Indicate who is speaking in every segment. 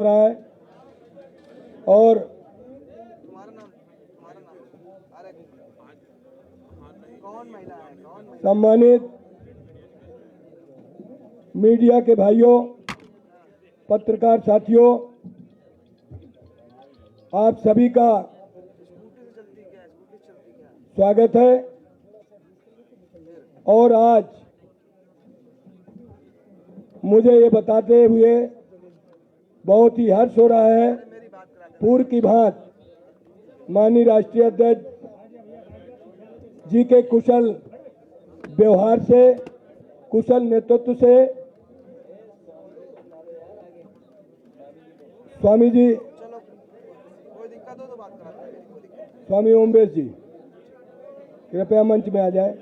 Speaker 1: रहा है और सम्मानित मीडिया के भाइयों, पत्रकार साथियों, आप सभी का स्वागत है। और आज मुझे ये बताते हुए बहुत ही हर्ष हो रहा है, पूर्व की भांति माननीय राष्ट्रीय अध्यक्ष जी के कुशल व्यवहार से, कुशल नेतृत्व से स्वामी जी, स्वामी ओमवेश जी कृपया मंच में आ जाए।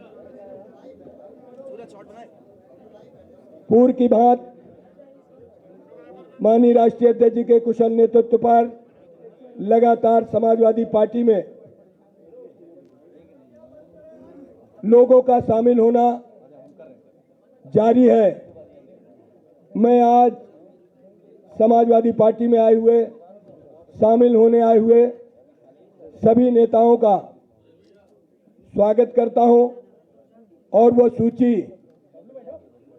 Speaker 1: पूर्व की भांति माननीय राष्ट्रीय अध्यक्ष जी के कुशल नेतृत्व पर लगातार समाजवादी पार्टी में लोगों का शामिल होना जारी है। मैं आज समाजवादी पार्टी में आए हुए, शामिल होने आए हुए सभी नेताओं का स्वागत करता हूं और वो सूची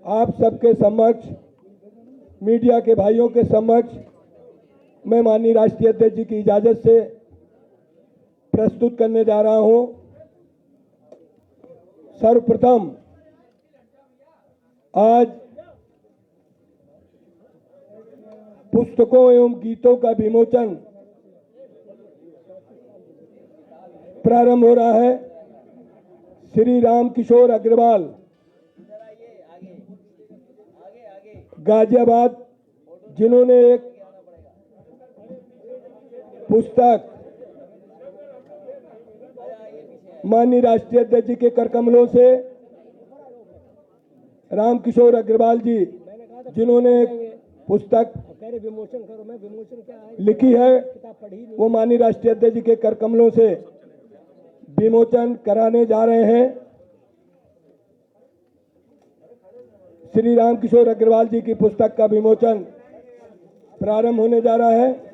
Speaker 1: आप सबके समक्ष, मीडिया के भाइयों के समक्ष मैं माननीय राष्ट्रीय अध्यक्ष जी की इजाजत से प्रस्तुत करने जा रहा हूं। सर्वप्रथम आज पुस्तकों एवं गीतों का विमोचन प्रारंभ हो रहा है। श्री राम किशोर अग्रवाल, गाजियाबाद, जिन्होंने एक पुस्तक माननीय राष्ट्रीय अध्यक्ष जी के कर कमलों से, राम किशोर अग्रवाल जी जिन्होंने एक पुस्तक लिखी है, वो माननीय राष्ट्रीय अध्यक्ष जी के कर कमलों से विमोचन कराने जा रहे हैं। श्री राम किशोर अग्रवाल जी की पुस्तक का विमोचन प्रारंभ होने जा रहा है।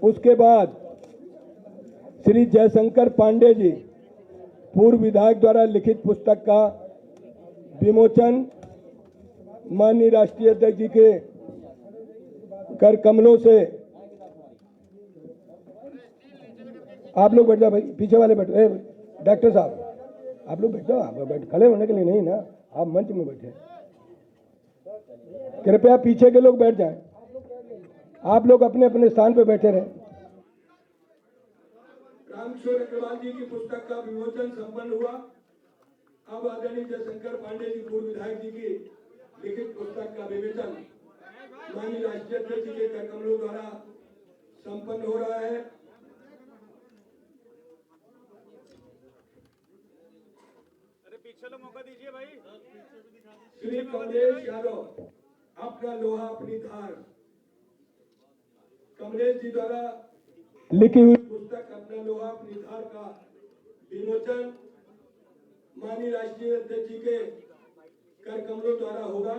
Speaker 1: उसके बाद श्री जयशंकर पांडे जी, पूर्व विधायक द्वारा लिखित पुस्तक का विमोचन माननीय राष्ट्रीय अध्यक्ष जी के कर कमलों से। आप लोग बैठ जाओ भाई, पीछे वाले बैठो। डॉक्टर साहब आप लोग बैठ जाओ, आप बैठ, खड़े होने के लिए नहीं ना, आप मंच में बैठे। कृपया पीछे के लोग बैठ जाएं, आप लोग अपने अपने स्थान पर बैठे रहें। राम किशोर अग्रवाल जी की पुस्तक का विमोचन संपन्न हुआ। अब आदरणीय जयशंकर पांडे जी, पूर्व विधायक जी की लिखित पुस्तक का विमोचन माननीय राष्ट्रीय अध्यक्ष जी के कर कमलों द्वारा संपन्न हो रहा है।
Speaker 2: चलो मौका दीजिए भाई।
Speaker 1: श्री कमलेश यादव, अपना लोहा अपनी धार, कमलेश जी द्वारा लिखी हुई पुस्तक अपना लोहा अपनी धार का विमोचन माननीय राष्ट्रीय अध्यक्ष जी के कर कमलों द्वारा होगा।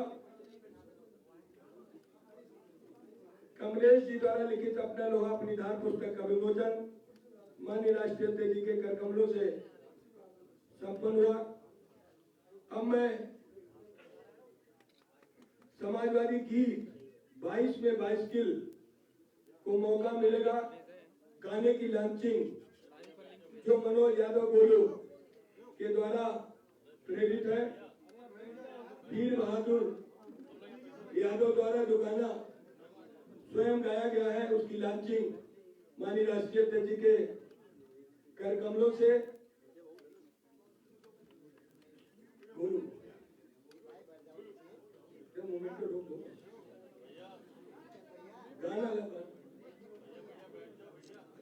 Speaker 1: कमलेश जी द्वारा लिखित अपना लोहा अपनी धार पुस्तक का विमोचन माननीय राष्ट्रीय अध्यक्ष जी के कर कमलों से संपन्न हुआ। अब मैं समाजवादी गीत 22 में 22 किल को मौका मिलेगा गाने की लॉन्चिंग जो मनोज यादव गोलू के द्वारा प्रेरित है। वीर बहादुर यादव द्वारा जो गाना स्वयं गाया गया है, उसकी लॉन्चिंग माननीय राष्ट्रीय अध्यक्ष जी के कर कमलों से गाना लगा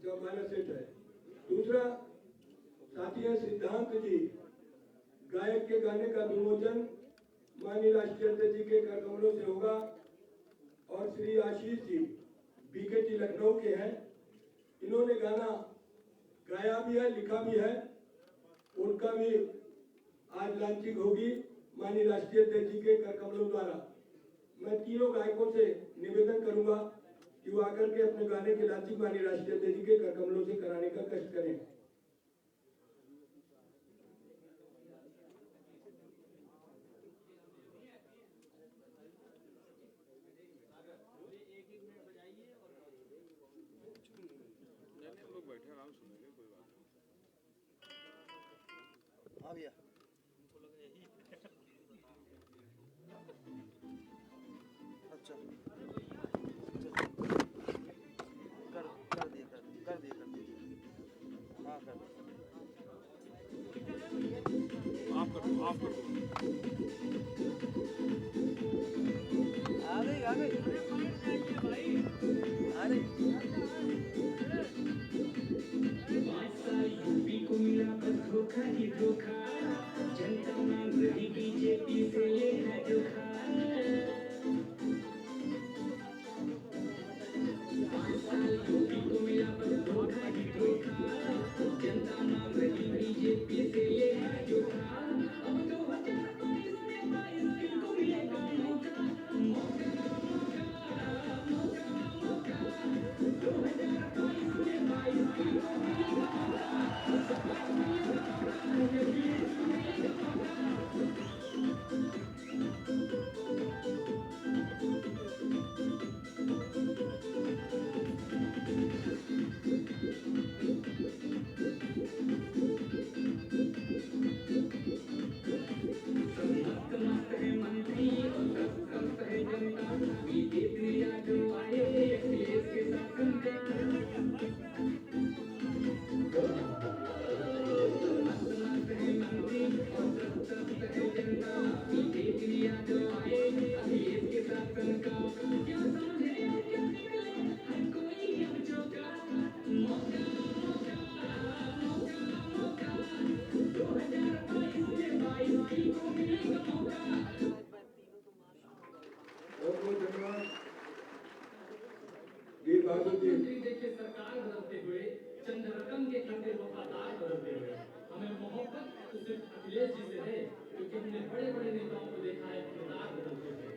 Speaker 1: जो गाना सेट है। दूसरा साथी है सिद्धांत जी, गायक के गाने का विमोचन माननीय राष्ट्रीय अध्यक्ष जी के कर कमलों से होगा। और श्री आशीष जी, बीकेटी लखनऊ के हैं, इन्होंने गाना गाया भी है, लिखा भी है, उनका भी आज लॉन्चिंग होगी माननीय राष्ट्रीय अध्यक्ष जी के कर कमलों द्वारा। मैं तीनों गायकों से निवेदन करूंगा कि वो आकर के अपने गाने की लॉन्चिंग माननीय राष्ट्रीय अध्यक्ष जी के कर कमलों से कराने का कष्ट करें।
Speaker 3: हाँ भैया अच्छा कर दिए हाँ कर
Speaker 2: आप कर दो
Speaker 3: आ गई अरे
Speaker 4: यूपी को मिला बस धोखा ही धोखा, जनता मांग रही बीजेपी से ये है धोखा। यूपी को मिला बस धोखा ही धोखा, जनता मांग रही बीजेपी से ये है धोखा। अब 2022 में 22 को मिलेगा मौका, मौका मौका मौका मौका। 2022 में 22 को मिलेगा मुख्यमंत्री देखिए सरकार बदलते हुए, चंद रकम के खंडे वफादार बदलते हुए, हमें मोहब्बत तो सिर्फ अखिलेश जी से है, क्योंकि हमने बड़े बड़े नेताओं को देखा है किरदार बदलते हुए।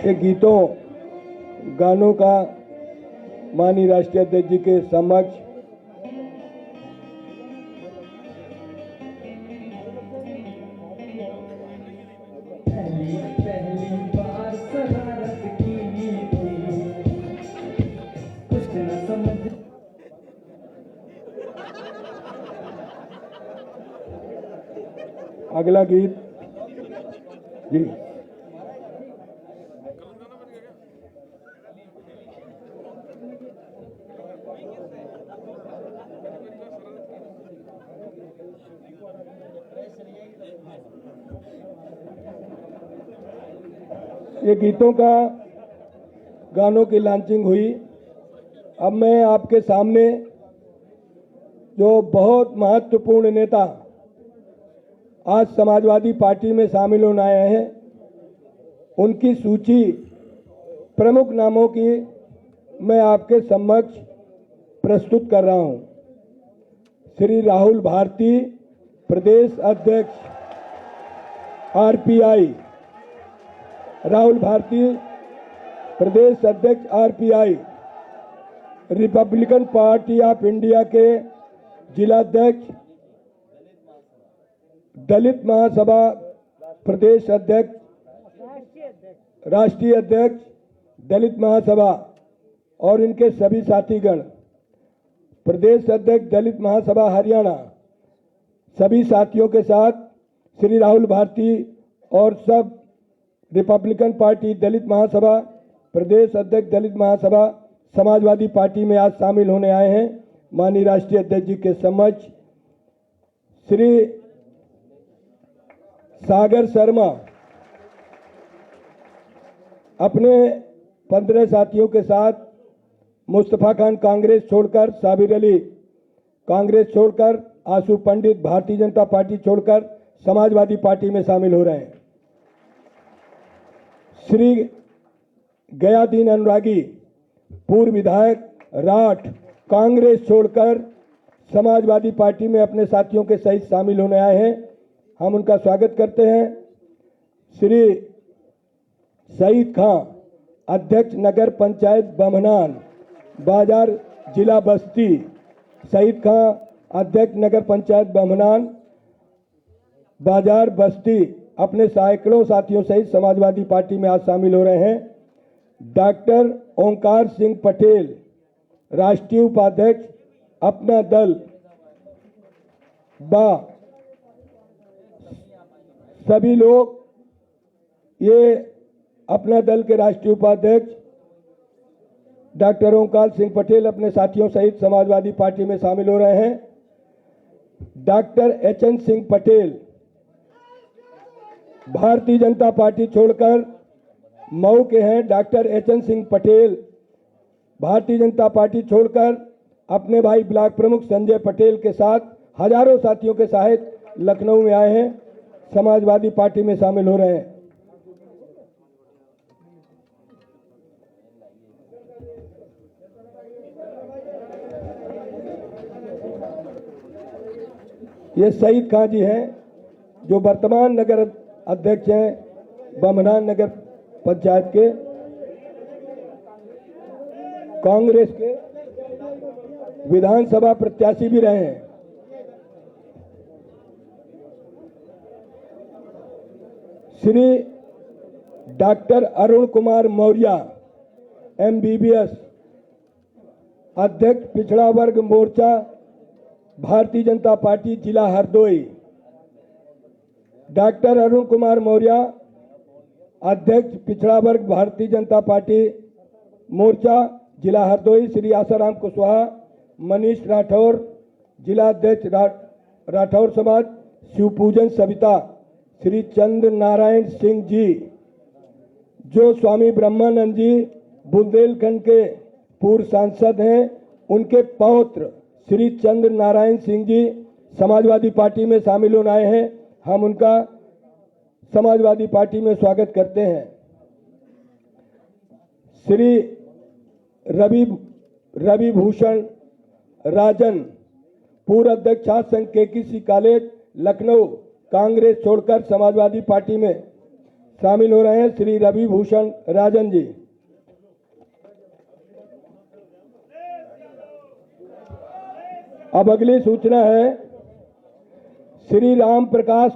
Speaker 1: ये गीतों गानों का माननीय राष्ट्रीय अध्यक्ष जी के समक्ष
Speaker 4: पहली बार शरारत की थी, कुछ न समझ।
Speaker 1: अगला गीत जी ये गीतों का गानों की लॉन्चिंग हुई। अब मैं आपके सामने जो बहुत महत्वपूर्ण नेता आज समाजवादी पार्टी में शामिल होने आए हैं, उनकी सूची प्रमुख नामों की मैं आपके समक्ष प्रस्तुत कर रहा हूं। श्री राहुल भारती, प्रदेश अध्यक्ष आरपीआई। राहुल भारती, प्रदेश अध्यक्ष RPI. Republican party of India के जिलाध्यक्ष, दलित महासभा प्रदेश अध्यक्ष, राष्ट्रीय अध्यक्ष दलित महासभा और इनके सभी साथीगण, प्रदेश अध्यक्ष दलित महासभा हरियाणा, सभी साथियों के साथ श्री राहुल भारती और सब रिपब्लिकन पार्टी दलित महासभा, प्रदेश अध्यक्ष दलित महासभा, समाजवादी पार्टी में आज शामिल होने आए हैं। माननीय राष्ट्रीय अध्यक्ष जी के समक्ष श्री सागर शर्मा अपने 15 साथियों के साथ, मुस्तफा खान कांग्रेस छोड़कर, साबिर अली कांग्रेस छोड़कर, आशु पंडित भारतीय जनता पार्टी छोड़कर समाजवादी पार्टी में शामिल हो रहे हैं। श्री गयादीन अनुरागी पूर्व विधायक राठ कांग्रेस छोड़कर समाजवादी पार्टी में अपने साथियों के सहित शामिल होने आए हैं, हम उनका स्वागत करते हैं। श्री सईद खां अध्यक्ष नगर पंचायत बमनान बाजार जिला बस्ती, सईद खां अध्यक्ष नगर पंचायत बमनान बाजार बस्ती अपने सैकड़ों साथियों सहित समाजवादी पार्टी में आज शामिल हो रहे हैं। डॉक्टर ओंकार सिंह पटेल राष्ट्रीय उपाध्यक्ष अपना दल बा सभी लोग ये अपना दल के राष्ट्रीय उपाध्यक्ष डॉक्टर ओंकार सिंह पटेल अपने साथियों सहित समाजवादी पार्टी में शामिल हो रहे हैं। Doctor HN Singh Patel Bharatiya Janata party छोड़कर मऊ के हैं। Doctor HN Singh Patel Bharatiya Janata party छोड़कर अपने भाई ब्लॉक प्रमुख संजय पटेल के साथ हजारों साथियों के सहित लखनऊ में आए हैं, समाजवादी पार्टी में शामिल हो रहे हैं। ये सईद खां जी हैं जो वर्तमान नगर अध्यक्ष हैं बमनान नगर पंचायत के, कांग्रेस के विधानसभा प्रत्याशी भी रहे हैं। श्री डॉक्टर अरुण कुमार मौर्य एमबीबीएस अध्यक्ष पिछड़ा वर्ग मोर्चा भारतीय जनता पार्टी जिला हरदोई। डॉक्टर अरुण कुमार मौर्य अध्यक्ष पिछड़ा वर्ग भारतीय जनता पार्टी मोर्चा जिला हरदोई। श्री आसाराम कुशवाहा मनीष राठौर जिला अध्यक्ष राठौर समाज शिवपूजन सविता। श्री चंद्र नारायण सिंह जी जो स्वामी ब्रह्मानंद जी बुंदेलखंड के पूर्व सांसद हैं, उनके पौत्र श्री चंद्र नारायण सिंह जी समाजवादी पार्टी में शामिल होने आए हैं, हम उनका समाजवादी पार्टी में स्वागत करते हैं। श्री रवि भूषण राजन पूर्व अध्यक्ष छात्र संघ केकेसी कॉलेज लखनऊ कांग्रेस छोड़कर समाजवादी पार्टी में शामिल हो रहे हैं, श्री रवि भूषण राजन जी। अब अगली सूचना है श्री राम प्रकाश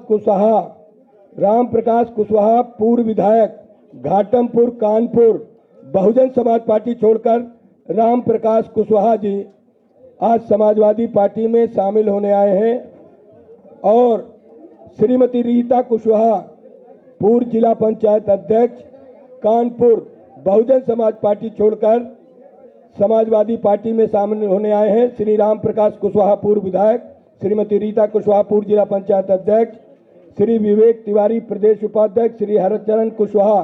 Speaker 1: कुशवाहा पूर्व विधायक घाटमपुर कानपुर बहुजन समाज पार्टी छोड़कर राम प्रकाश कुशवाहा जी आज समाजवादी पार्टी में शामिल होने आए हैं। और श्रीमती रीता कुशवाहा पूर्व जिला पंचायत अध्यक्ष कानपुर बहुजन समाज पार्टी छोड़कर समाजवादी पार्टी में शामिल होने आए हैं। श्री राम प्रकाश कुशवाहा पूर्व विधायक, श्रीमती रीता कुशवाहा पूर्व जिला पंचायत अध्यक्ष, श्री विवेक तिवारी प्रदेश उपाध्यक्ष, श्री हरचरण कुशवाहा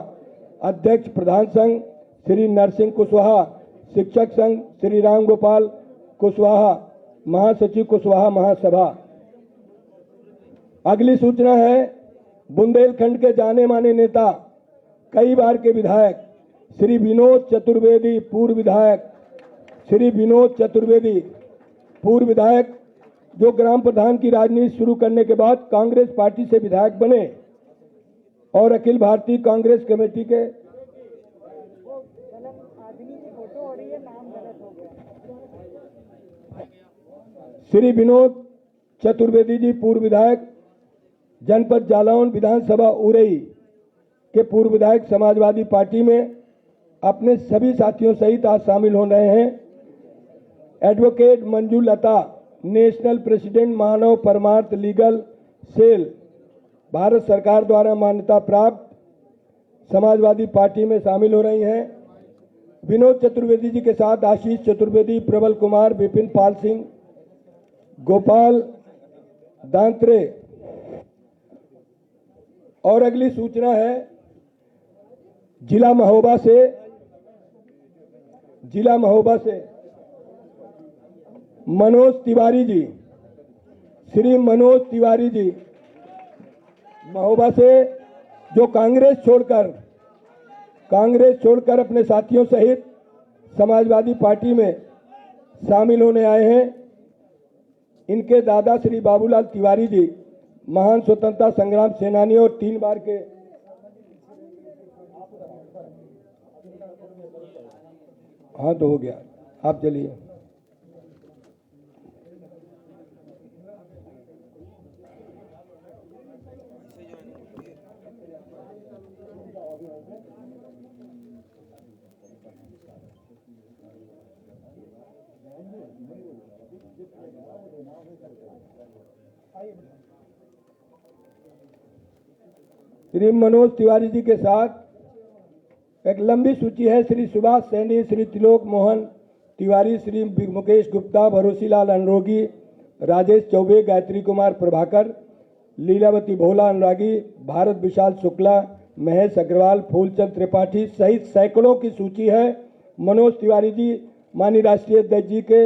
Speaker 1: अध्यक्ष प्रधान संघ, श्री नरसिंह कुशवाहा शिक्षक संघ, श्री राम गोपाल कुशवाहा महासचिव कुशवाहा महासभा। अगली सूचना है बुंदेलखंड के जाने माने नेता कई बार के विधायक श्री विनोद चतुर्वेदी पूर्व विधायक, श्री विनोद चतुर्वेदी पूर्व विधायक जो ग्राम प्रधान की राजनीति शुरू करने के बाद कांग्रेस पार्टी से विधायक बने और अखिल भारतीय कांग्रेस कमेटी के श्री विनोद चतुर्वेदी जी पूर्व विधायक जनपद जालौन विधानसभा उरई के पूर्व विधायक समाजवादी पार्टी में अपने सभी साथियों सहित आज शामिल हो रहे हैं। एडवोकेट मंजू लता नेशनल प्रेसिडेंट मानव परमार्थ लीगल सेल भारत सरकार द्वारा मान्यता प्राप्त समाजवादी पार्टी में शामिल हो रही हैं। विनोद चतुर्वेदी जी के साथ आशीष चतुर्वेदी, प्रबल कुमार, विपिन पाल सिंह, गोपाल दांत्रे। और अगली सूचना है जिला महोबा से मनोज तिवारी जी, श्री मनोज तिवारी जी महोबा से जो कांग्रेस छोड़कर कांग्रेस छोड़कर अपने साथियों सहित समाजवादी पार्टी में शामिल होने आए हैं। इनके दादा श्री बाबूलाल तिवारी जी महान स्वतंत्रता संग्राम सेनानी और 3 बार के हाँ तो हो गया, आप चलिए। श्री मनोज तिवारी जी के साथ एक लंबी सूची है। श्री सुभाष सैनी, श्री त्रिलोक मोहन तिवारी, श्री मुकेश गुप्ता, भरोसीलाल अनरोगी, राजेश चौबे, गायत्री कुमार प्रभाकर, लीलावती भोला अनुरागी, भारत विशाल शुक्ला, महेश अग्रवाल, फूलचंद त्रिपाठी सहित सैकड़ों की सूची है। मनोज तिवारी जी माननीय राष्ट्रीय अध्यक्ष जी के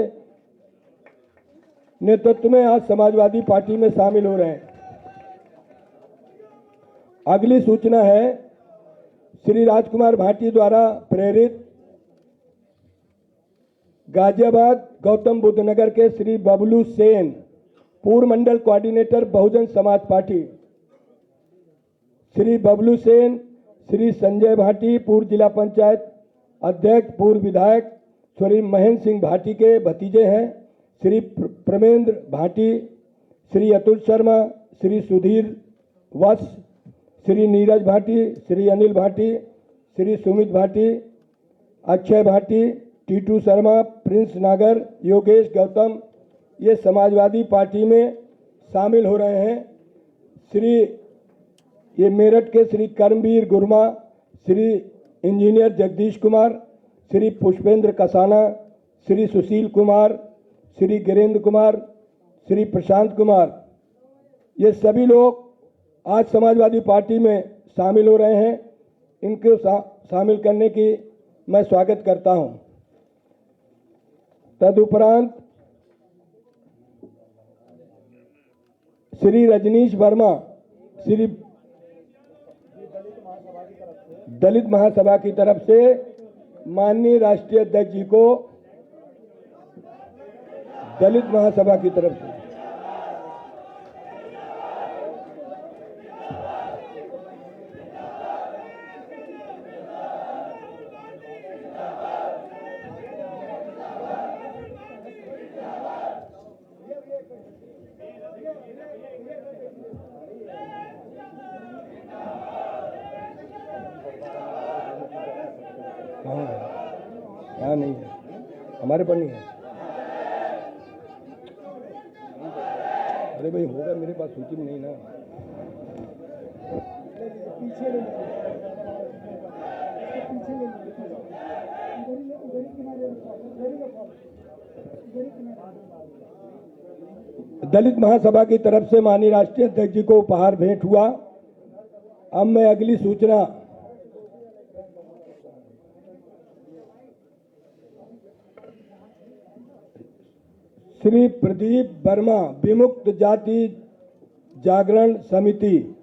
Speaker 1: नेतृत्व में आज समाजवादी पार्टी में शामिल हो रहे हैं। अगली सूचना है श्री राजकुमार भाटी द्वारा प्रेरित गाजियाबाद गौतम बुद्ध नगर के श्री बबलू सेन, पूर्व मंडल कोऑर्डिनेटर बहुजन समाज पार्टी। श्री बबलू सेन श्री संजय भाटी, पूर्व जिला पंचायत अध्यक्ष, पूर्व विधायक श्री महेंद्र सिंह भाटी के भतीजे हैं। श्री प्रमेंद्र भाटी, श्री अतुल शर्मा, श्री सुधीर वत्स, श्री नीरज भाटी, श्री अनिल भाटी, श्री सुमित भाटी, अक्षय भाटी, टीटू शर्मा, प्रिंस नागर, योगेश गौतम ये समाजवादी पार्टी में शामिल हो रहे हैं। ये मेरठ के श्री कर्मवीर गुरमा, श्री इंजीनियर जगदीश कुमार, श्री पुष्पेंद्र कसाना, श्री सुशील कुमार, श्री गिरेंद्र कुमार, श्री प्रशांत कुमार, ये सभी लोग आज समाजवादी पार्टी में शामिल हो रहे हैं। इनको शामिल करने की मैं स्वागत करता हूं। तदुपरांत श्री रजनीश वर्मा, श्री दलित महासभा की तरफ से माननीय राष्ट्रीय अध्यक्ष जी को दलित महासभा की तरफ से हाँ नहीं है, हमारे पर नहीं है। अरे भाई होगा, मेरे पास सूची में नहीं ना। दलित महासभा की तरफ से माननीय राष्ट्रीय अध्यक्ष जी को उपहार भेंट हुआ। अब मैं अगली सूचना श्री प्रदीप वर्मा, विमुक्त जाति जागरण समिति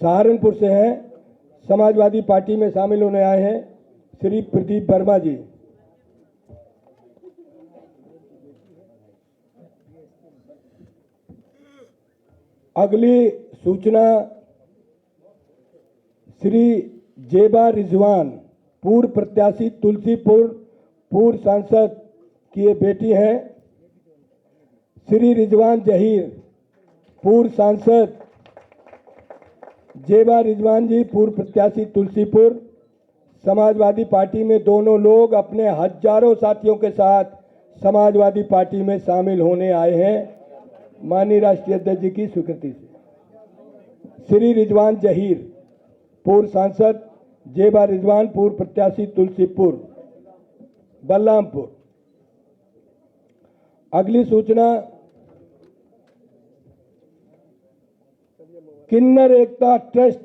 Speaker 1: सहारनपुर से हैं, समाजवादी पार्टी में शामिल होने आए हैं। श्री प्रदीप वर्मा जी। अगली सूचना श्री जेबा रिजवान, पूर्व प्रत्याशी तुलसीपुर, पूर्व सांसद की ये बेटी हैं। श्री रिजवान जहीर, पूर्व सांसद, जेबा रिजवान जी पूर्व प्रत्याशी तुलसीपुर। समाजवादी पार्टी में दोनों लोग अपने हजारों साथियों के साथ समाजवादी पार्टी में शामिल होने आए हैं माननीय राष्ट्रीय अध्यक्ष जी की स्वीकृति से। श्री रिजवान जहीर, पूर्व सांसद, जेबा रिजवान, पूर्व प्रत्याशी तुलसीपुर बलरामपुर। अगली सूचना किन्नर एकता ट्रस्ट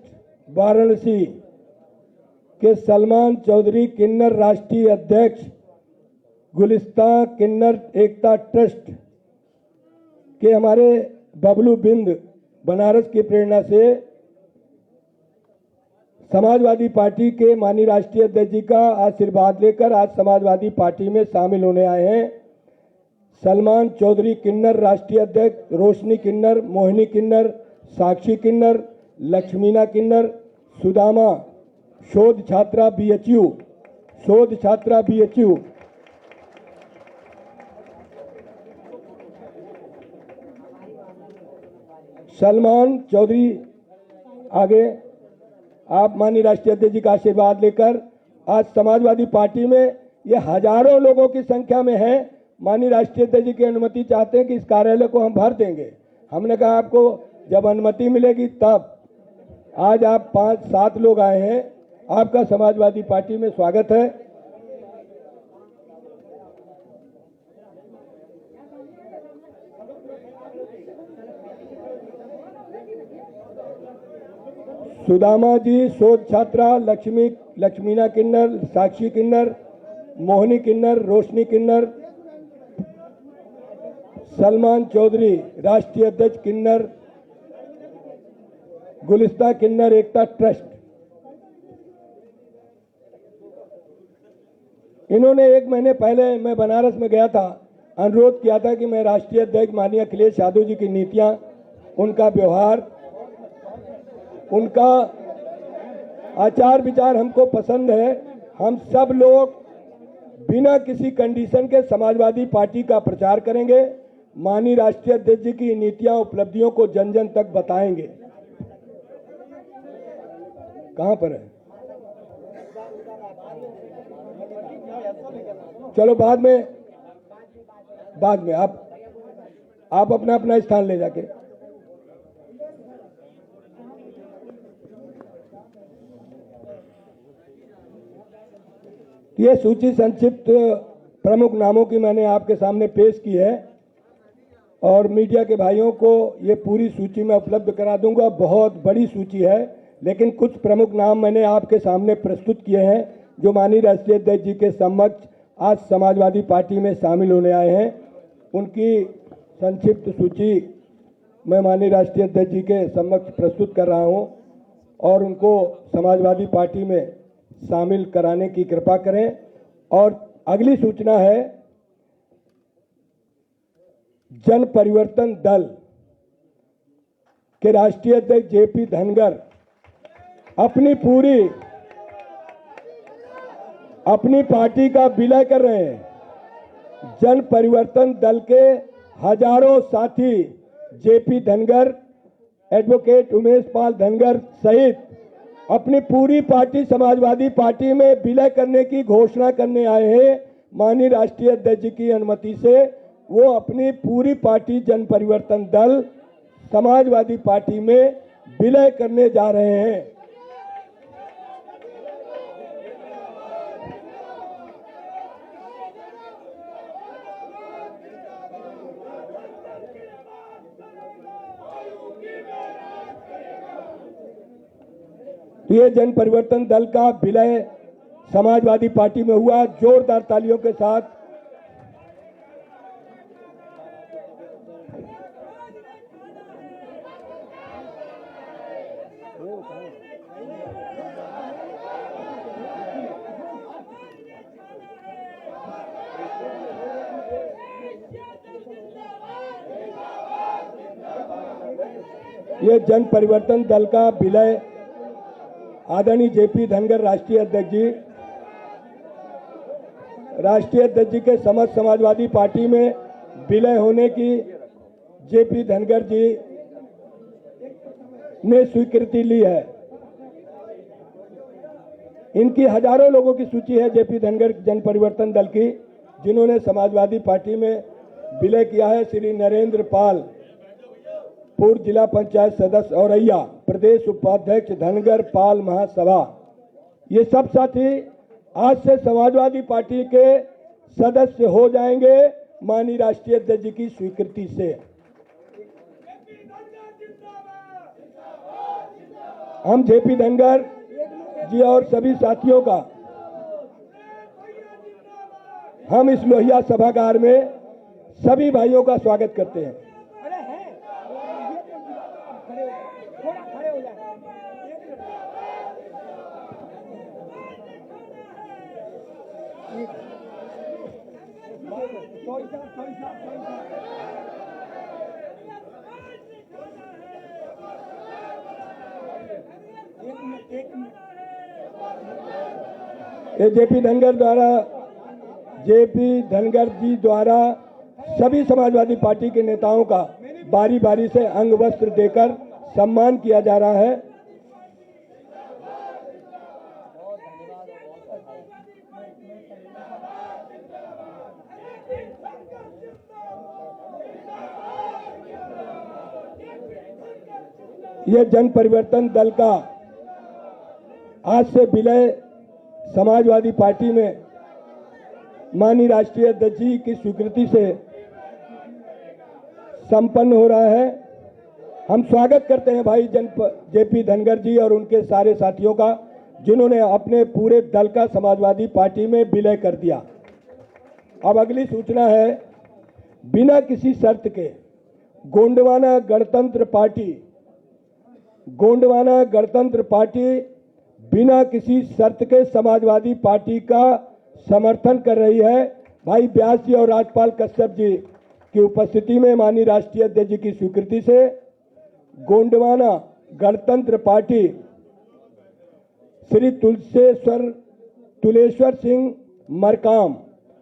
Speaker 1: वाराणसी के सलमान चौधरी, किन्नर राष्ट्रीय अध्यक्ष, गुलिस्तान किन्नर एकता ट्रस्ट के हमारे बबलू बिंद बनारस की प्रेरणा से समाजवादी पार्टी के माननीय राष्ट्रीय अध्यक्ष जी का आशीर्वाद लेकर आज समाजवादी पार्टी में शामिल होने आए हैं सलमान चौधरी किन्नर राष्ट्रीय अध्यक्ष, रोशनी किन्नर, मोहिनी किन्नर, साक्षी किन्नर, लक्ष्मीना किन्नर, सुदामा शोध छात्रा BHU, सलमान चौधरी आगे आप माननीय राष्ट्रीय अध्यक्ष जी का आशीर्वाद लेकर आज समाजवादी पार्टी में ये हजारों लोगों की संख्या में है। माननीय राष्ट्रीय अध्यक्ष जी की अनुमति चाहते हैं कि इस कार्यालय को हम भर देंगे। हमने कहा आपको जब अनुमति मिलेगी तब। आज आप 5-7 लोग आए हैं, आपका समाजवादी पार्टी में स्वागत है। सुदामा जी शोध छात्रा, लक्ष्मीना किन्नर, साक्षी किन्नर, मोहिनी किन्नर, रोशनी किन्नर, सलमान चौधरी राष्ट्रीय अध्यक्ष किन्नर, गुलिस्ता किन्नर एकता ट्रस्ट। इन्होंने 1 महीने पहले मैं बनारस में गया था, अनुरोध किया था कि मैं राष्ट्रीय अध्यक्ष माननीय अखिलेश यादव जी की नीतियां, उनका व्यवहार, उनका आचार विचार हमको पसंद है। हम सब लोग बिना किसी कंडीशन के समाजवादी पार्टी का प्रचार करेंगे, माननीय राष्ट्रीय अध्यक्ष जी की नीतियां, उपलब्धियों को जन जन तक बताएंगे। कहां पर है? चलो बाद में आप अपना अपना स्थान ले जाके। ये सूची संक्षिप्त प्रमुख नामों की मैंने आपके सामने पेश की है और मीडिया के भाइयों को ये पूरी सूची में उपलब्ध करा दूंगा। बहुत बड़ी सूची है, लेकिन कुछ प्रमुख नाम मैंने आपके सामने प्रस्तुत किए हैं जो माननीय राष्ट्रीय अध्यक्ष जी के समक्ष आज समाजवादी पार्टी में शामिल होने आए हैं। उनकी संक्षिप्त सूची मैं माननीय राष्ट्रीय अध्यक्ष जी के समक्ष प्रस्तुत कर रहा हूं और उनको समाजवादी पार्टी में शामिल कराने की कृपा करें। और अगली सूचना है जन परिवर्तन दल के राष्ट्रीय अध्यक्ष JP धनगर अपनी पार्टी का विलय कर रहे हैं। जन परिवर्तन दल के हजारों साथी JP धनगर, एडवोकेट उमेश पाल धनगर सहित अपनी पूरी पार्टी समाजवादी पार्टी में विलय करने की घोषणा करने आए हैं। माननीय राष्ट्रीय अध्यक्ष जी की अनुमति से वो अपनी पूरी पार्टी जन परिवर्तन दल समाजवादी पार्टी में विलय करने जा रहे हैं। ये जन परिवर्तन दल का विलय समाजवादी पार्टी में हुआ। जोरदार तालियों के साथ ये जन परिवर्तन दल का विलय आदरणीय JP धनगर राष्ट्रीय अध्यक्ष जी के समस्त समाजवादी पार्टी में विलय होने की JP धनगर जी ने स्वीकृति ली है। इनकी हजारों लोगों की सूची है JP धनगर जन परिवर्तन दल की, जिन्होंने समाजवादी पार्टी में विलय किया है। श्री नरेंद्र पाल, पूर्व जिला पंचायत सदस्य औरैया, प्रदेश उपाध्यक्ष धनगर पाल महासभा। ये सब साथी आज से समाजवादी पार्टी के सदस्य हो जाएंगे माननीय राष्ट्रीय अध्यक्ष जी की स्वीकृति से। हम JP धनगर जी और सभी साथियों का हम इस लोहिया सभागार में सभी भाइयों का स्वागत करते हैं। ये जेपी धनगर जी द्वारा सभी समाजवादी पार्टी के नेताओं का बारी बारी से अंग वस्त्र देकर सम्मान किया जा रहा है। यह जन परिवर्तन दल का आज से विलय समाजवादी पार्टी में माननीय राष्ट्रीय अध्यक्ष जी की स्वीकृति से संपन्न हो रहा है। हम स्वागत करते हैं भाई जेपी धनगर जी और उनके सारे साथियों का, जिन्होंने अपने पूरे दल का समाजवादी पार्टी में विलय कर दिया। अब अगली सूचना है, बिना किसी शर्त के गोंडवाना गणतंत्र पार्टी बिना किसी शर्त के समाजवादी पार्टी का समर्थन कर रही है। भाई व्यास जी और राजपाल कश्यप जी की उपस्थिति में माननीय राष्ट्रीय अध्यक्ष जी की स्वीकृति से गोंडवाना गणतंत्र पार्टी श्री तुलेश्वर सिंह मरकाम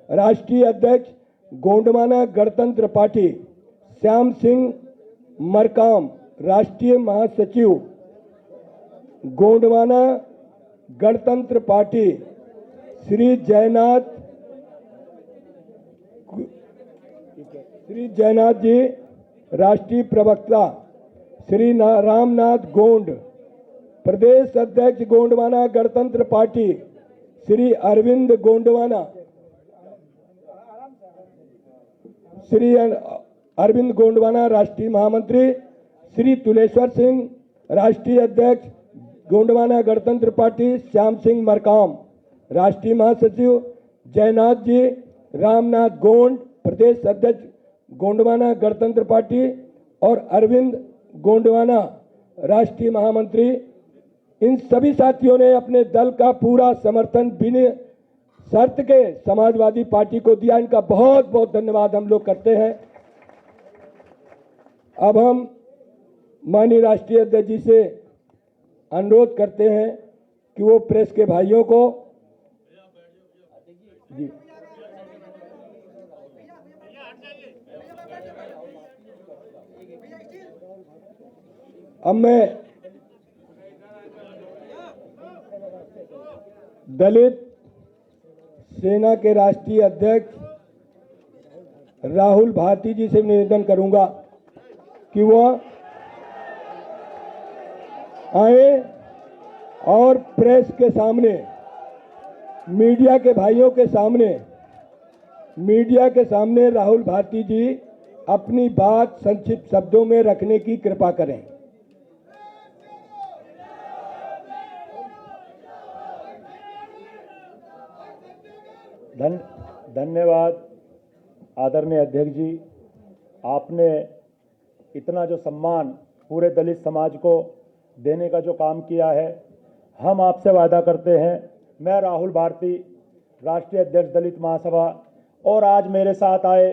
Speaker 1: राष्ट्रीय अध्यक्ष, गोंडवाना गणतंत्र पार्टी श्याम सिंह मरकाम राष्ट्रीय महासचिव, गोंडवाना गणतंत्र पार्टी श्री जयनाथ जी राष्ट्रीय प्रवक्ता, श्री रामनाथ गोंड प्रदेश अध्यक्ष, गोंडवाना गणतंत्र पार्टी श्री अरविंद गोंडवाना राष्ट्रीय महामंत्री, श्री तुलेश्वर सिंह राष्ट्रीय अध्यक्ष, गोंडवाना गणतंत्र पार्टी श्याम सिंह मरकाम राष्ट्रीय महासचिव, जयनाथ जी रामनाथ गोंड प्रदेश अध्यक्ष, गोंडवाना गणतंत्र पार्टी और अरविंद गोंडवाना राष्ट्रीय महामंत्री, इन सभी साथियों ने अपने दल का पूरा समर्थन बिना शर्त के समाजवादी पार्टी को दिया। इनका बहुत बहुत धन्यवाद हम लोग करते हैं। अब हम माननीय राष्ट्रीय अध्यक्ष जी से अनुरोध करते हैं कि वो प्रेस के भाइयों को जी अब मैं दलित सेना के राष्ट्रीय अध्यक्ष राहुल भारती जी से निवेदन करूंगा कि वह आए और प्रेस के सामने, मीडिया के भाइयों के सामने राहुल भारती जी अपनी बात संक्षिप्त शब्दों में रखने की कृपा करें।
Speaker 5: धन्यवाद आदरणीय अध्यक्ष जी, आपने इतना जो सम्मान पूरे दलित समाज को देने का जो काम किया है, हम आपसे वादा करते हैं। मैं राहुल भारती, राष्ट्रीय अध्यक्ष दलित महासभा, और आज मेरे साथ आए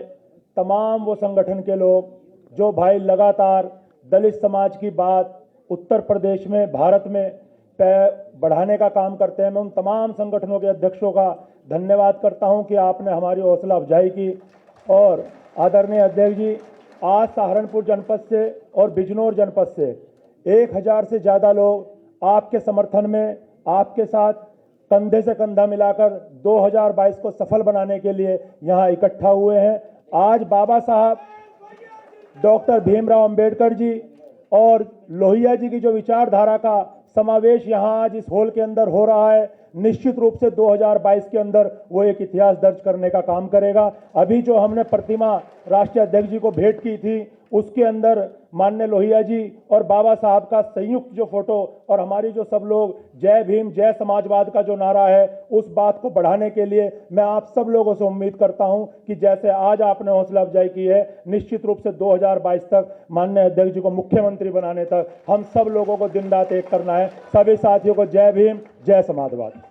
Speaker 5: तमाम वो संगठन के लोग जो भाई लगातार दलित समाज की बात उत्तर प्रदेश में, भारत में बढ़ाने का काम करते हैं। मैं उन तमाम संगठनों के अध्यक्षों का धन्यवाद करता हूं कि आपने हमारी हौसला अफजाई की। और आदरणीय अध्यक्ष जी, आज सहारनपुर जनपद से और बिजनौर जनपद से 1000 से ज़्यादा लोग आपके समर्थन में, आपके साथ कंधे से कंधा मिलाकर 2022 को सफल बनाने के लिए यहाँ इकट्ठा हुए हैं। आज बाबा साहब डॉक्टर भीमराव अंबेडकर जी और लोहिया जी की जो विचारधारा का समावेश यहाँ आज इस हॉल के अंदर हो रहा है, निश्चित रूप से 2022 के अंदर वो एक इतिहास दर्ज करने का काम करेगा। अभी जो हमने प्रतिमा राष्ट्रीय अध्यक्ष जी को भेंट की थी, उसके अंदर माननीय लोहिया जी और बाबा साहब का संयुक्त जो फोटो और हमारी जो सब लोग जय भीम जय समाजवाद का जो नारा है, उस बात को बढ़ाने के लिए मैं आप सब लोगों से उम्मीद करता हूं कि जैसे आज आपने हौसला अफजाई की है, निश्चित रूप से 2022 तक माननीय अध्यक्ष जी को मुख्यमंत्री बनाने तक हम सब लोगों को दिन रात एक करना है। सभी साथियों को जय भीम जय समाजवाद।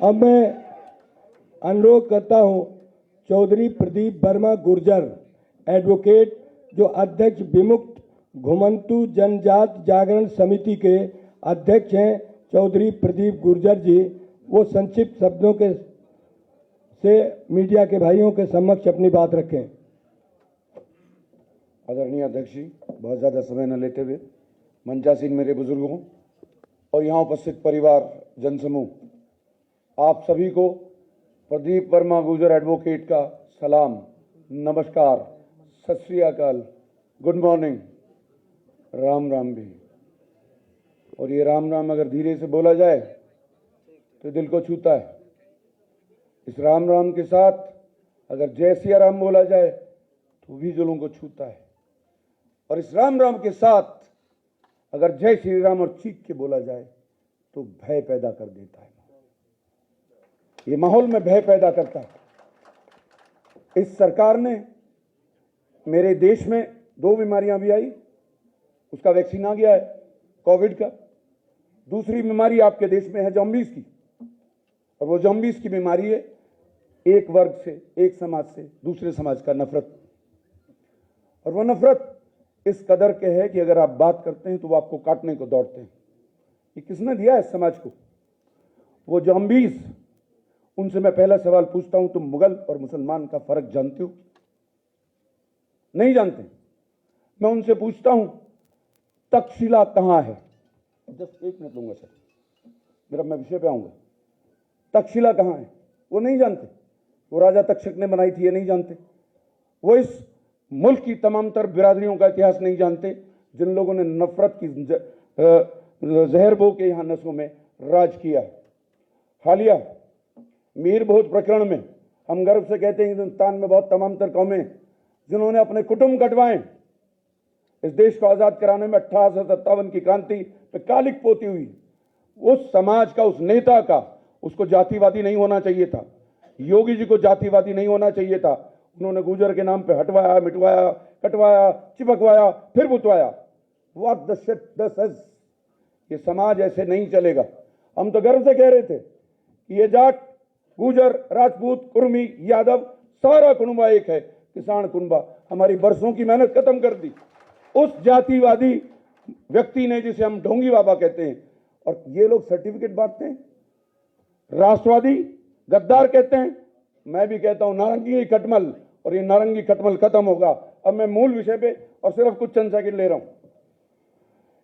Speaker 1: अब मैं अनुरोध करता हूं चौधरी प्रदीप वर्मा गुर्जर एडवोकेट, जो अध्यक्ष विमुक्त घुमंतु जनजात जागरण समिति के अध्यक्ष हैं, चौधरी प्रदीप गुर्जर जी, वो संक्षिप्त शब्दों के से मीडिया के भाइयों के समक्ष अपनी बात रखें।
Speaker 6: आदरणीय अध्यक्ष जी, बहुत ज़्यादा समय न लेते हुए मंचासीन मेरे बुजुर्गों और यहाँ उपस्थित परिवार जनसमूह, आप सभी को प्रदीप वर्मा गुर्जर एडवोकेट का सलाम, नमस्कार, सत श्री अकाल, गुड मॉर्निंग, राम राम भी। और ये राम राम अगर धीरे से बोला जाए तो दिल को छूता है। इस राम राम के साथ अगर जय सिया राम बोला जाए तो भी दिलों को छूता है। और इस राम राम के साथ अगर जय श्री राम और चीख के बोला जाए तो भय पैदा कर देता है। ये माहौल में भय पैदा करता है। इस सरकार ने मेरे देश में 2 बीमारियां भी आई, उसका वैक्सीन आ गया है कोविड का। दूसरी बीमारी आपके देश में है जॉम्बीज की, और वो जॉम्बीज की बीमारी है एक वर्ग से, एक समाज से दूसरे समाज का नफरत। और वो नफरत इस कदर के है कि अगर आप बात करते हैं तो वो आपको काटने को दौड़ते हैं। ये किसने दिया है इस समाज को? वो जॉम्बीज। उनसे मैं पहला सवाल पूछता हूं, तुम मुगल और मुसलमान का फर्क जानते हो? नहीं जानते। मैं उनसे पूछता हूं, तक्षशिला कहां है? जस्ट 1 मिनट लूंगा सर, मेरा मैं विषय पे आऊंगा। तक्षशिला कहां है? वो नहीं जानते। वो राजा तक्षक ने बनाई थी, ये नहीं जानते। वो इस मुल्क की तमाम तर बिरादरियों का इतिहास नहीं जानते, जिन लोगों ने नफरत की जहर बो के यहां नसों में राज किया। हालिया मीर भोज प्रकरण में हम गर्व से कहते हैं हिंदुस्तान में बहुत तमाम तर कौमें जिन्होंने अपने कुटुंब कटवाए इस देश को आजाद कराने में। 1857 की क्रांति पे कालिक पोती हुई उस समाज का, उस नेता का, उसको जातिवादी नहीं होना चाहिए था। योगी जी को जातिवादी नहीं होना चाहिए था। उन्होंने गुर्जर के नाम पे हटवाया, मिटवाया, कटवाया, चिपकवाया, फिर बुतवाया। What the shit this is. ये समाज ऐसे नहीं चलेगा। हम तो गर्व से कह रहे थे कि ये जाट, गुर्जर, राजपूत, कुर्मी, यादव सारा कुनबा एक है, किसान कुनबा। हमारी बरसों की मेहनत खत्म कर दी उस जातिवादी व्यक्ति ने, जिसे हम ढोंगी बाबा कहते हैं। और ये लोग सर्टिफिकेट बांटते हैं, राष्ट्रवादी, गद्दार कहते हैं। मैं भी कहता हूं नारंगी खटमल, और ये नारंगी खटमल खत्म होगा। अब मैं मूल विषय पे और सिर्फ कुछ चंद सेकंड ले रहा हूं।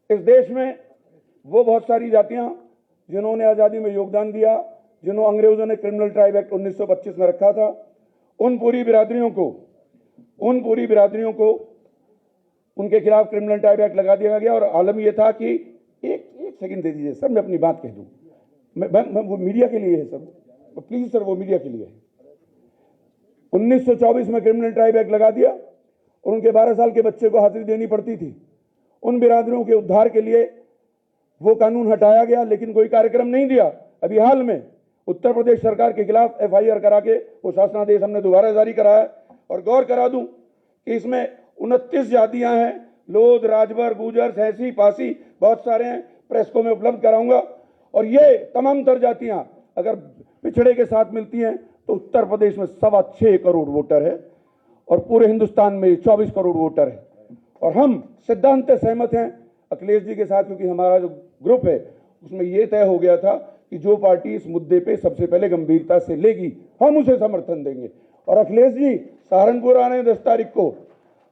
Speaker 6: इस देश में वो बहुत सारी जातियां जिन्होंने आजादी में योगदान दिया, जिन्होंने अंग्रेजों ने क्रिमिनल ट्राइब एक्ट 1925 में रखा था, उन पूरी बिरादरियों को उनके खिलाफ क्रिमिनल ट्राइब एक्ट लगा दिया गया। और आलम यह था कि एक सेकंड दे दीजिए सर, मैं अपनी बात कह दूं। मैं वो मीडिया के लिए है सर, तो प्लीज सर, वो मीडिया के लिए है। 1924 में क्रिमिनल ट्राइब एक्ट लगा दिया और उनके 12 साल के बच्चे को हाजिरी देनी पड़ती थी। उन बिरादरियों के उद्धार के लिए वो कानून हटाया गया, लेकिन कोई कार्यक्रम नहीं दिया। अभी हाल में उत्तर प्रदेश सरकार के खिलाफ FIR करा के वो शासनादेश हमने दोबारा जारी कराया। और गौर करा दूं कि इसमें 29 जातियां हैं, लोध, राजभर, गुर्जर, सहसी, पासी, बहुत सारे हैं। प्रेस को मैं उपलब्ध कराऊंगा। और ये तमाम तर जातियां अगर पिछड़े के साथ मिलती हैं तो उत्तर प्रदेश में 6.25 करोड़ वोटर है और पूरे हिंदुस्तान में 24 करोड़ वोटर है। और हम सिद्धांत से सहमत हैं अखिलेश जी के साथ, क्योंकि हमारा जो ग्रुप है उसमें यह तय हो गया था कि जो पार्टी इस मुद्दे पे सबसे पहले गंभीरता से लेगी हम उसे समर्थन देंगे। और अखिलेश जी सहारनपुर आ रहे हैं 10 तारीख को,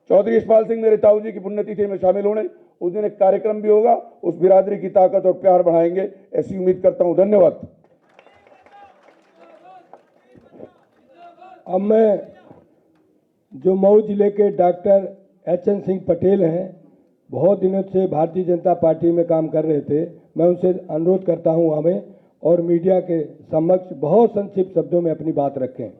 Speaker 6: चौधरी यशपाल सिंह मेरे ताऊ जी की पुण्यतिथि में शामिल होने। उस दिन एक कार्यक्रम भी होगा, उस बिरादरी की ताकत और प्यार बढ़ाएंगे, ऐसी उम्मीद करता हूं। धन्यवाद।
Speaker 1: अब मैं जो मऊ जिले के डॉक्टर HN सिंह पटेल हैं, बहुत दिनों से भारतीय जनता पार्टी में काम कर रहे थे, मैं उनसे अनुरोध करता हूं हमें और मीडिया के समक्ष बहुत संक्षिप्त शब्दों में अपनी बात रखें।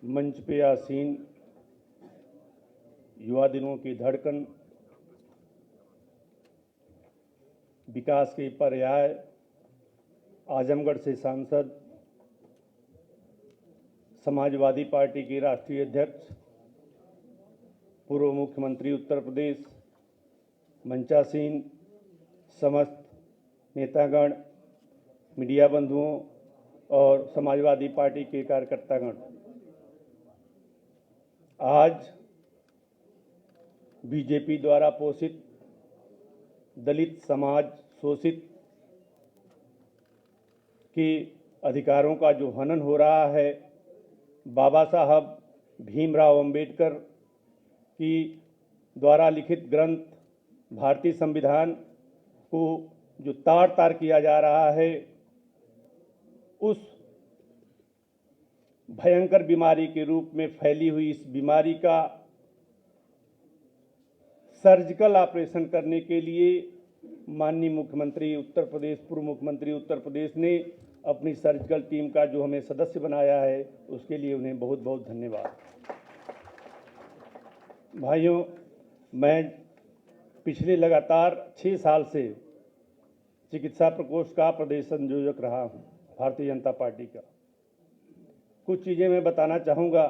Speaker 5: मंच पे आसीन युवा दिनों की धड़कन, विकास के पर्याय, आजमगढ़ से सांसद समाजवादी पार्टी के राष्ट्रीय अध्यक्ष, पूर्व मुख्यमंत्री उत्तर प्रदेश, मंचासीन, समस्त नेतागण, मीडिया बंधुओं और समाजवादी पार्टी के कार्यकर्तागण, आज बीजेपी द्वारा पोषित दलित समाज, शोषित के अधिकारों का जो हनन हो रहा है, बाबा साहब भीमराव अंबेडकर की द्वारा लिखित ग्रंथ भारतीय संविधान को जो तार तार किया जा रहा है, उस भयंकर बीमारी के रूप में फैली हुई इस बीमारी का सर्जिकल ऑपरेशन करने के लिए माननीय मुख्यमंत्री उत्तर प्रदेश, पूर्व मुख्यमंत्री उत्तर प्रदेश ने अपनी सर्जिकल टीम का जो हमें सदस्य बनाया है, उसके लिए उन्हें बहुत बहुत धन्यवाद। भाइयों, मैं पिछले लगातार 6 साल से चिकित्सा प्रकोष्ठ का प्रदेश संयोजक रहा हूं भारतीय जनता पार्टी का। कुछ चीज़ें मैं बताना चाहूँगा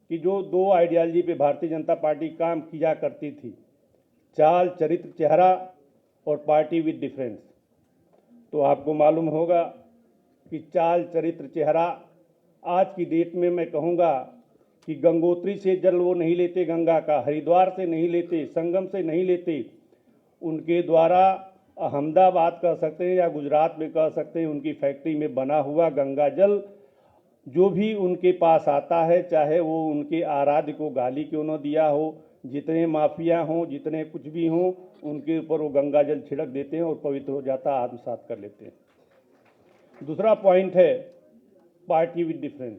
Speaker 5: कि जो 2 आइडियालॉजी पे भारतीय जनता पार्टी काम किया करती थी, चाल, चरित्र, चेहरा और पार्टी विद डिफरेंस, तो आपको मालूम होगा कि चाल, चरित्र, चेहरा आज की डेट में मैं कहूँगा कि गंगोत्री से जल वो नहीं लेते गंगा का, हरिद्वार से नहीं लेते, संगम से नहीं लेते, उनके द्वारा अहमदाबाद कह सकते हैं या गुजरात में कह सकते हैं, उनकी फैक्ट्री में बना हुआ गंगा जल जो भी उनके पास आता है, चाहे वो उनके आराध्य को गाली क्यों न दिया हो, जितने माफिया हों, जितने कुछ भी हों, उनके ऊपर वो गंगा जल छिड़क देते हैं और पवित्र हो जाता, आत्मसात कर लेते हैं। दूसरा पॉइंट है पार्टी विद डिफरेंस।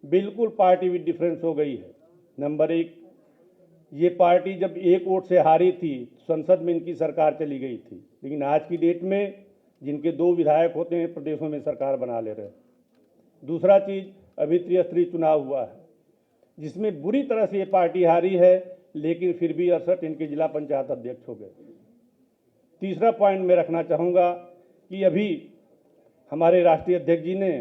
Speaker 5: बिल्कुल पार्टी विद डिफरेंस हो गई है। नंबर 1, ये पार्टी जब 1 वोट से हारी थी, संसद में इनकी सरकार चली गई थी, लेकिन आज की डेट में जिनके 2 विधायक होते हैं, प्रदेशों में सरकार बना ले रहे हैं। दूसरा चीज़, अभी त्रिस्तरीय चुनाव हुआ है जिसमें बुरी तरह से ये पार्टी हारी है, लेकिन फिर भी 68 इनके जिला पंचायत अध्यक्ष हो गए। तीसरा पॉइंट मैं रखना चाहूँगा कि अभी हमारे राष्ट्रीय अध्यक्ष जी ने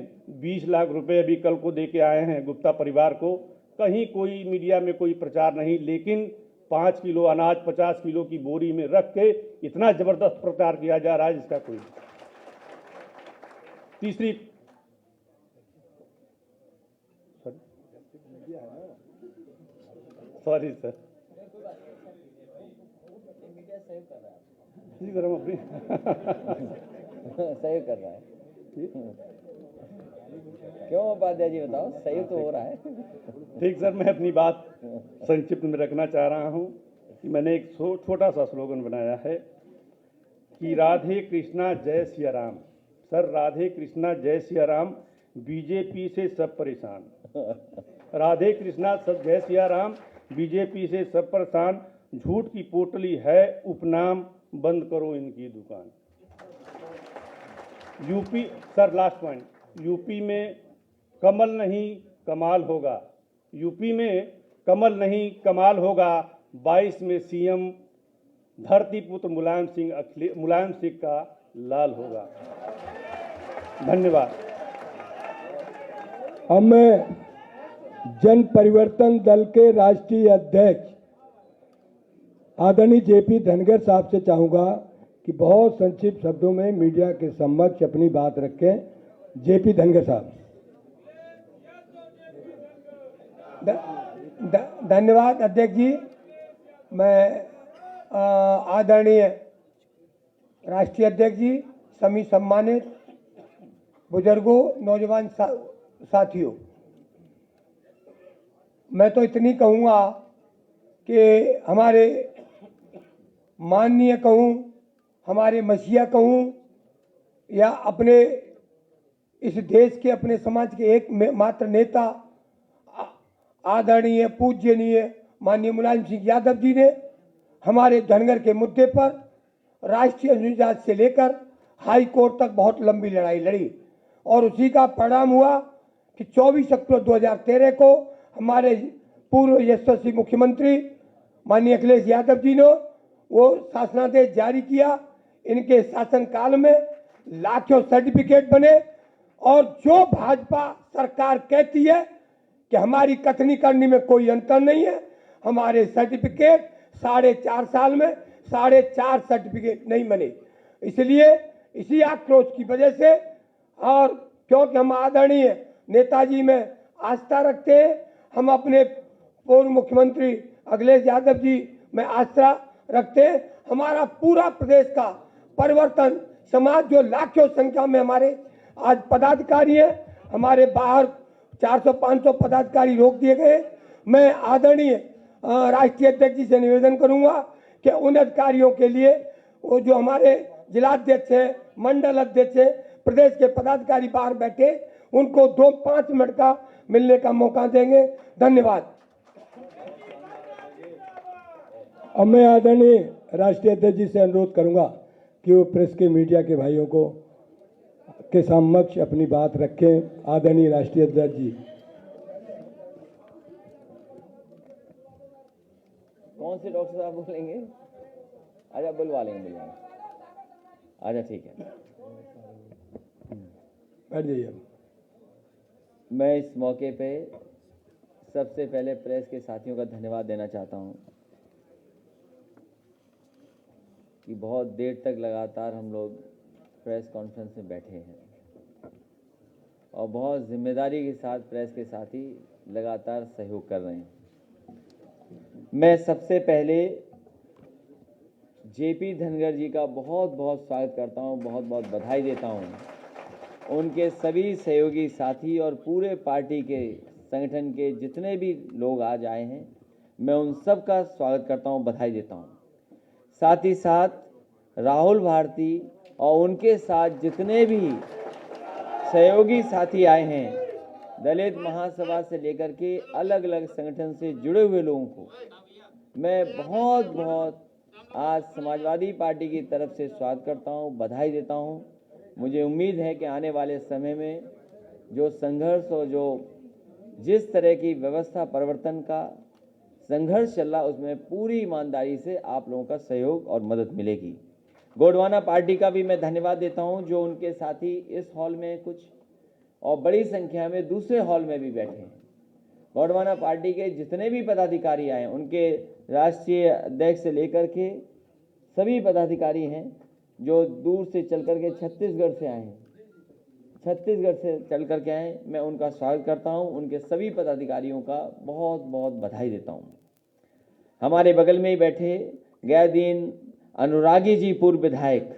Speaker 5: 20 लाख रुपए अभी कल को दे के आए हैं गुप्ता परिवार को। कहीं कोई मीडिया में कोई प्रचार नहीं, लेकिन 5 किलो अनाज 50 किलो की बोरी में रख के इतना जबरदस्त प्रचार किया जा रहा है जिसका कोई। तीसरी, सॉरी सर, जी सर, हम अपनी
Speaker 7: सहयोग कर रहा है। क्यों उपाध्याय जी, बताओ, सहयोग तो हो रहा है।
Speaker 5: ठीक सर, मैं अपनी बात संक्षिप्त में रखना चाह रहा हूं कि मैंने एक छोटा सा स्लोगन बनाया है कि राधे कृष्णा जय सिया राम। सर, राधे कृष्णा जय सिया राम, बीजेपी से सब परेशान। राधे कृष्णा सब जय सिया राम, बीजेपी से सब परेशान, झूठ की पोटली है उपनाम, बंद करो इनकी दुकान। UP, sir last point, UP में कमल नहीं कमाल होगा, यूपी में कमल नहीं कमाल होगा, 22 में सीएम धरती पुत्र मुलायम सिंह का लाल होगा। धन्यवाद।
Speaker 1: अब मैं जन परिवर्तन दल के राष्ट्रीय अध्यक्ष आदरणीय जेपी धनगर साहब से चाहूंगा कि बहुत संक्षिप्त शब्दों में मीडिया के समक्ष अपनी बात रखें। जेपी धनगर साहब।
Speaker 8: धन्यवाद अध्यक्ष जी। मैं आदरणीय राष्ट्रीय अध्यक्ष जी, सभी सम्मानित बुजुर्गों, नौजवान साथियों, मैं तो इतनी कहूँगा कि हमारे माननीय कहूँ, हमारे मसीहा कहूँ, या अपने इस देश के, अपने समाज के एक मात्र नेता आदरणीय पूज्यनीय माननीय मुलायम सिंह यादव जी ने हमारे धनगर के मुद्दे पर राष्ट्रीय अनुजात से लेकर हाई कोर्ट तक बहुत लंबी लड़ाई लड़ी और उसी का परिणाम हुआ कि 24 अक्टूबर 2013 को हमारे पूर्व यशस्वी मुख्यमंत्री माननीय अखिलेश यादव जी ने वो शासनादेश जारी किया। इनके शासनकाल में लाखों सर्टिफिकेट बने और जो भाजपा सरकार कहती है कि हमारी कथनी करनी में कोई अंतर नहीं है, हमारे सर्टिफिकेट 4.5 साल में 4.5 सर्टिफिकेट नहीं बने। इसलिए इसी आक्रोश की वजह से और क्योंकि हम आदरणीय नेताजी में आस्था रखते हैं, हम अपने पूर्व मुख्यमंत्री अखिलेश यादव जी में आस्था रखते हैं। हमारा पूरा प्रदेश का परिवर्तन समाज, जो लाखों संख्या में हमारे आज पदाधिकारी हैं, हमारे बाहर 400-500 पदाधिकारी रोक दिए गए। मैं आदरणीय राष्ट्रीय अध्यक्ष जी से निवेदन करूंगा कि उन अधिकारियों के लिए वो जो हमारे जिलाध्यक्ष है, मंडल अध्यक्ष है, प्रदेश के पदाधिकारी बाहर बैठे, उनको 2-5 मिनट का मिलने का मौका देंगे। धन्यवाद।
Speaker 1: अब मैं आदरणीय राष्ट्रीय अध्यक्ष जी से अनुरोध करूंगा कि वो प्रेस के मीडिया के भाइयों को के समक्ष अपनी बात रखें। आदरणीय राष्ट्रीय अध्यक्ष जी।
Speaker 7: कौन से डॉक्टर साहब बोलेंगे? आजा बुलवा लेंगे। आजा, ठीक है,
Speaker 1: बैठ जाइए।
Speaker 7: मैं इस मौके पे सबसे पहले प्रेस के साथियों का धन्यवाद देना चाहता हूं कि बहुत देर तक लगातार हम लोग प्रेस कॉन्फ्रेंस में बैठे हैं और बहुत जिम्मेदारी के साथ प्रेस के साथी लगातार सहयोग कर रहे हैं। मैं सबसे पहले जेपी धनगर जी का बहुत बहुत स्वागत करता हूं, बहुत बहुत बधाई देता हूं। उनके सभी सहयोगी साथी और पूरे पार्टी के संगठन के जितने भी लोग आज आए हैं, मैं उन सब का स्वागत करता हूं, बधाई देता हूं। साथ ही साथ राहुल भारती और उनके साथ जितने भी सहयोगी साथी आए हैं, दलित महासभा से लेकर के अलग अलग संगठन से जुड़े हुए लोगों को मैं बहुत बहुत आज समाजवादी पार्टी की तरफ से स्वागत करता हूं, बधाई देता हूं। मुझे उम्मीद है कि आने वाले समय में जो संघर्ष और जो जिस तरह की व्यवस्था परिवर्तन का संघर्ष चल रहा, उसमें पूरी ईमानदारी से आप लोगों का सहयोग और मदद मिलेगी। गोंडवाना पार्टी का भी मैं धन्यवाद देता हूं, जो उनके साथी इस हॉल में कुछ और बड़ी संख्या में दूसरे हॉल में भी बैठे हैं। गोंडवाना पार्टी के जितने भी पदाधिकारी आए, उनके राष्ट्रीय अध्यक्ष से लेकर के सभी पदाधिकारी हैं जो दूर से चल करके छत्तीसगढ़ से आए हैं, छत्तीसगढ़ से चल करके आए, मैं उनका स्वागत करता हूं। उनके सभी पदाधिकारियों का बहुत बहुत बधाई देता हूं। हमारे बगल में ही बैठे गैरदीन अनुरागी जी पूर्व विधायक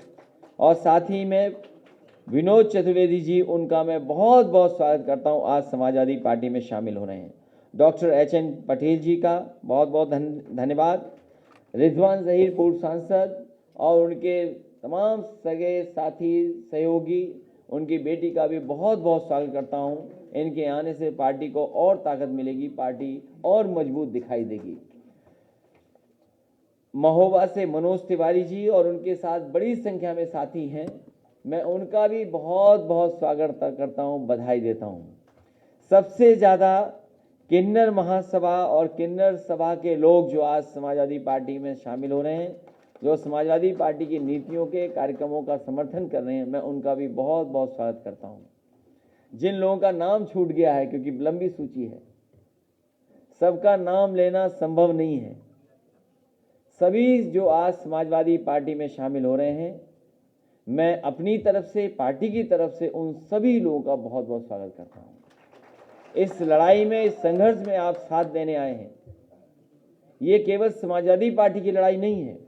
Speaker 7: और साथ ही में विनोद चतुर्वेदी जी, उनका मैं बहुत बहुत स्वागत करता हूं, आज समाजवादी पार्टी में शामिल हो रहे हैं। डॉक्टर HN पटेल जी का बहुत बहुत धन्यवाद। रिजवान जहीर पूर्व सांसद और उनके तमाम सगे साथी सहयोगी, उनकी बेटी का भी बहुत बहुत स्वागत करता हूं। इनके आने से पार्टी को और ताकत मिलेगी, पार्टी और मजबूत दिखाई देगी। महोबा से मनोज तिवारी जी और उनके साथ बड़ी संख्या में साथी हैं, मैं उनका भी बहुत बहुत स्वागत करता हूं, बधाई देता हूं। सबसे ज़्यादा किन्नर महासभा और किन्नर सभा के लोग जो आज समाजवादी पार्टी में शामिल हो रहे हैं, जो समाजवादी पार्टी की नीतियों के कार्यक्रमों का समर्थन कर रहे हैं, मैं उनका भी बहुत बहुत स्वागत करता हूं। जिन लोगों का नाम छूट गया है, क्योंकि लंबी सूची है, सबका नाम लेना संभव नहीं है, सभी जो आज समाजवादी पार्टी में शामिल हो रहे हैं, मैं अपनी तरफ से, पार्टी की तरफ से उन सभी लोगों का बहुत बहुत स्वागत करता हूं। इस लड़ाई में, इस संघर्ष में आप साथ देने आए हैं। ये केवल समाजवादी पार्टी की लड़ाई नहीं है,